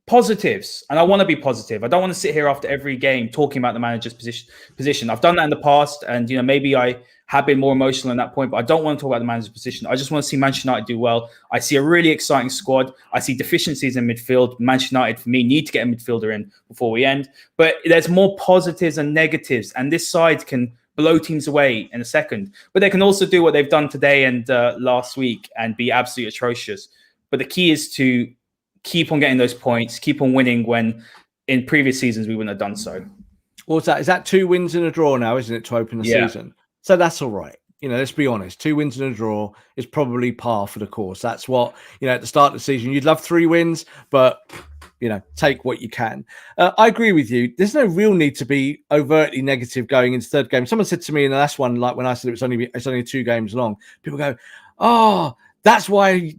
Positives, and I want to be positive. I don't want to sit here after every game talking about the manager's position. I've done that in the past, and maybe I have been more emotional in that point, but I don't want to talk about the manager's position. I just want to see Manchester United do well. I see a really exciting squad. I see deficiencies in midfield. Manchester United, for me, need to get a midfielder in before we end. But there's more positives and negatives, and this side can blow teams away in a second. But they can also do what they've done today and last week and be absolutely atrocious. But the key is to keep on getting those points, keep on winning when in previous seasons we wouldn't have done so. What's that? Is that 2 wins and a draw now, isn't it, to open the season? So that's all right. Let's be honest. 2 wins and a draw is probably par for the course. That's what, at the start of the season, you'd love 3 wins, but, take what you can. I agree with you. There's no real need to be overtly negative going into third game. Someone said to me in the last one, like when I said it's only 2 games long, people go, oh, that's why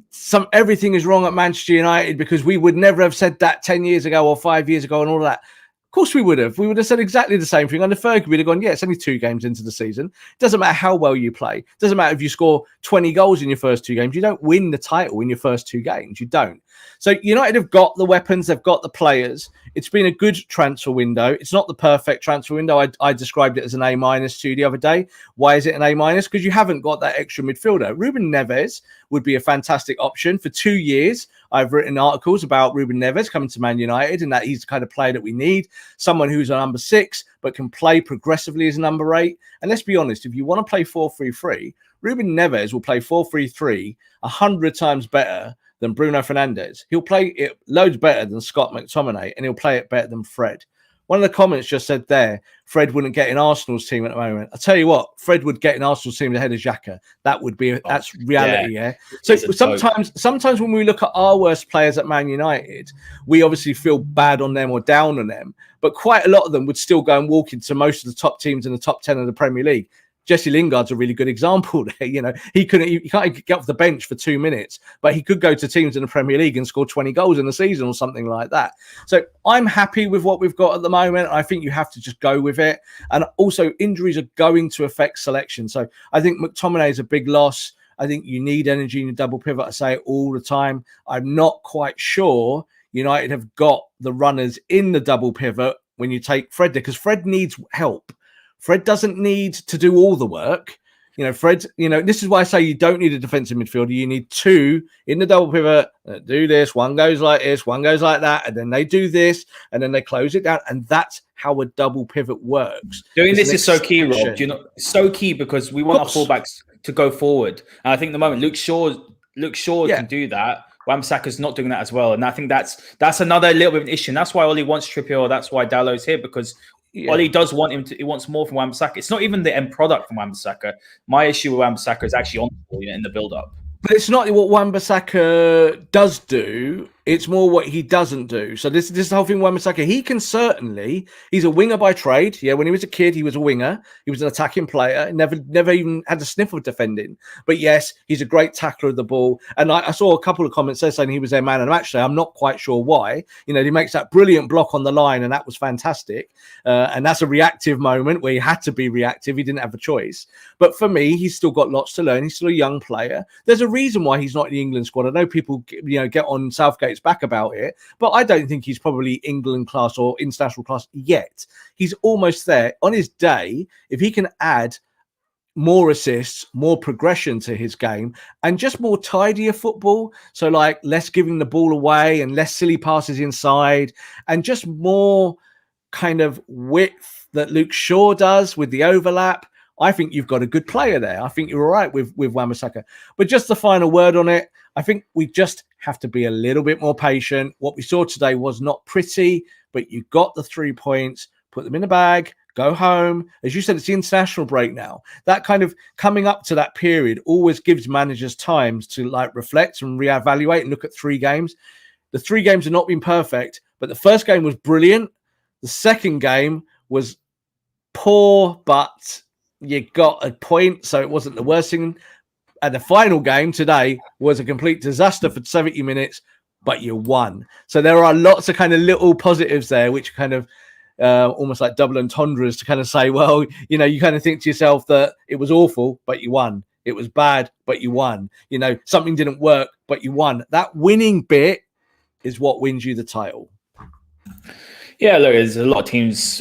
everything is wrong at Manchester United because we would never have said that 10 years ago or 5 years ago and all of that. Of course we would have. We would have said exactly the same thing. Under Fergie, we'd have gone, yeah, it's only 2 games into the season. It doesn't matter how well you play. It doesn't matter if you score 20 goals in your first 2 games. You don't win the title in your first 2 games. You don't. So United have got the weapons. They've got the players. It's been a good transfer window. It's not the perfect transfer window. I described it as an A- to you the other day. Why is it an A-? Because you haven't got that extra midfielder. Ruben Neves would be a fantastic option. For 2 years, I've written articles about Ruben Neves coming to Man United and that he's the kind of player that we need. Someone who's a number 6 but can play progressively as a number 8. And let's be honest, if you want to play 4-3-3, Ruben Neves will play 4-3-3 100 times better than Bruno Fernandes. He'll play it loads better than Scott McTominay, and he'll play it better than Fred. One of the comments just said there, Fred wouldn't get in Arsenal's team at the moment. I tell you what, Fred would get in Arsenal's team ahead of Xhaka. That would be that's reality, yeah. So sometimes when we look at our worst players at Man United, we obviously feel bad on them or down on them, but quite a lot of them would still go and walk into most of the top teams in the top 10 of the Premier League. Jesse Lingard's a really good example there. He can't get off the bench for 2 minutes, but he could go to teams in the Premier League and score 20 goals in the season or something like that. So I'm happy with what we've got at the moment. I think you have to just go with it. And also injuries are going to affect selection. So I think McTominay is a big loss. I think you need energy in your double pivot. I say it all the time. I'm not quite sure United have got the runners in the double pivot when you take Fred there, because Fred needs help. Fred doesn't need to do all the work. Fred, this is why I say you don't need a defensive midfielder. You need 2 in the double pivot that do this. One goes like this, one goes like that, and then they do this, and then they close it down. And that's how a double pivot works. Doing this is so key, Rob. So key because we want our fullbacks to go forward. And I think at the moment Luke Shaw can do that. Wan-Bissaka's not doing that as well. And I think that's another little bit of an issue. And that's why Oli wants Trippier, or that's why Dallow's here, because Oli does want him to. He wants more from Wan-Bissaka. It's not even the end product from Wan-Bissaka. My issue with Wan-Bissaka is actually on the ball, in the build-up. But it's not what Wan-Bissaka does do. It's more what he doesn't do. So this is the whole thing with Wan-Bissaka. He can certainly, he's a winger by trade. Yeah, when he was a kid, he was a winger. He was an attacking player. Never even had a sniff of defending. But yes, he's a great tackler of the ball. And I saw a couple of comments there saying he was their man. And actually, I'm not quite sure why. He makes that brilliant block on the line, and that was fantastic. And that's a reactive moment where he had to be reactive. He didn't have a choice. But for me, he's still got lots to learn. He's still a young player. There's a reason why he's not in the England squad. I know people, get on Southgate's back about it, but I don't think he's probably England class or international class yet. He's almost there. On his day, if he can add more assists, more progression to his game, and just more tidier football, so like less giving the ball away and less silly passes inside, and just more kind of width that Luke Shaw does with the overlap, I think you've got a good player there. I think you're all right with Wan-Bissaka. But just the final word on it, I think we just have to be a little bit more patient. What we saw today was not pretty, but you got the 3 points, put them in a bag, go home. As you said, it's the international break now. That kind of coming up to that period always gives managers time to reflect and reevaluate and look at 3 games. The 3 games have not been perfect, but the first game was brilliant. The second game was poor, but you got a point, so it wasn't the worst thing. And the final game today was a complete disaster for 70 minutes, but you won. So there are lots of kind of little positives there, which kind of almost like double entendres to kind of say, well, you kind of think to yourself that it was awful, but you won. It was bad, but you won. Something didn't work, but you won. That winning bit is what wins you the title. Yeah, look, there's a lot of teams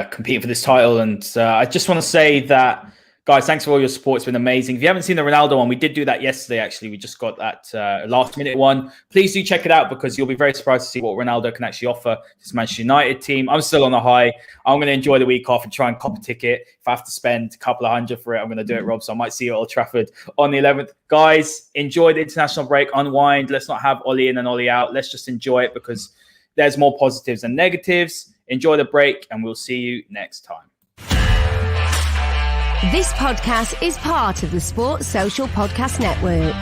competing for this title, and I just want to say that, guys, thanks for all your support. It's been amazing. If you haven't seen the Ronaldo one, we did do that yesterday, actually. We just got that last-minute one. Please do check it out, because you'll be very surprised to see what Ronaldo can actually offer this Manchester United team. I'm still on the high. I'm going to enjoy the week off and try and cop a ticket. If I have to spend a couple of $100 for it, I'm going to do it, Rob. So I might see you at Old Trafford on the 11th. Guys, enjoy the international break. Unwind. Let's not have Ollie in and Ollie out. Let's just enjoy it, because there's more positives than negatives. Enjoy the break, and we'll see you next time. This podcast is part of the Sports Social Podcast Network.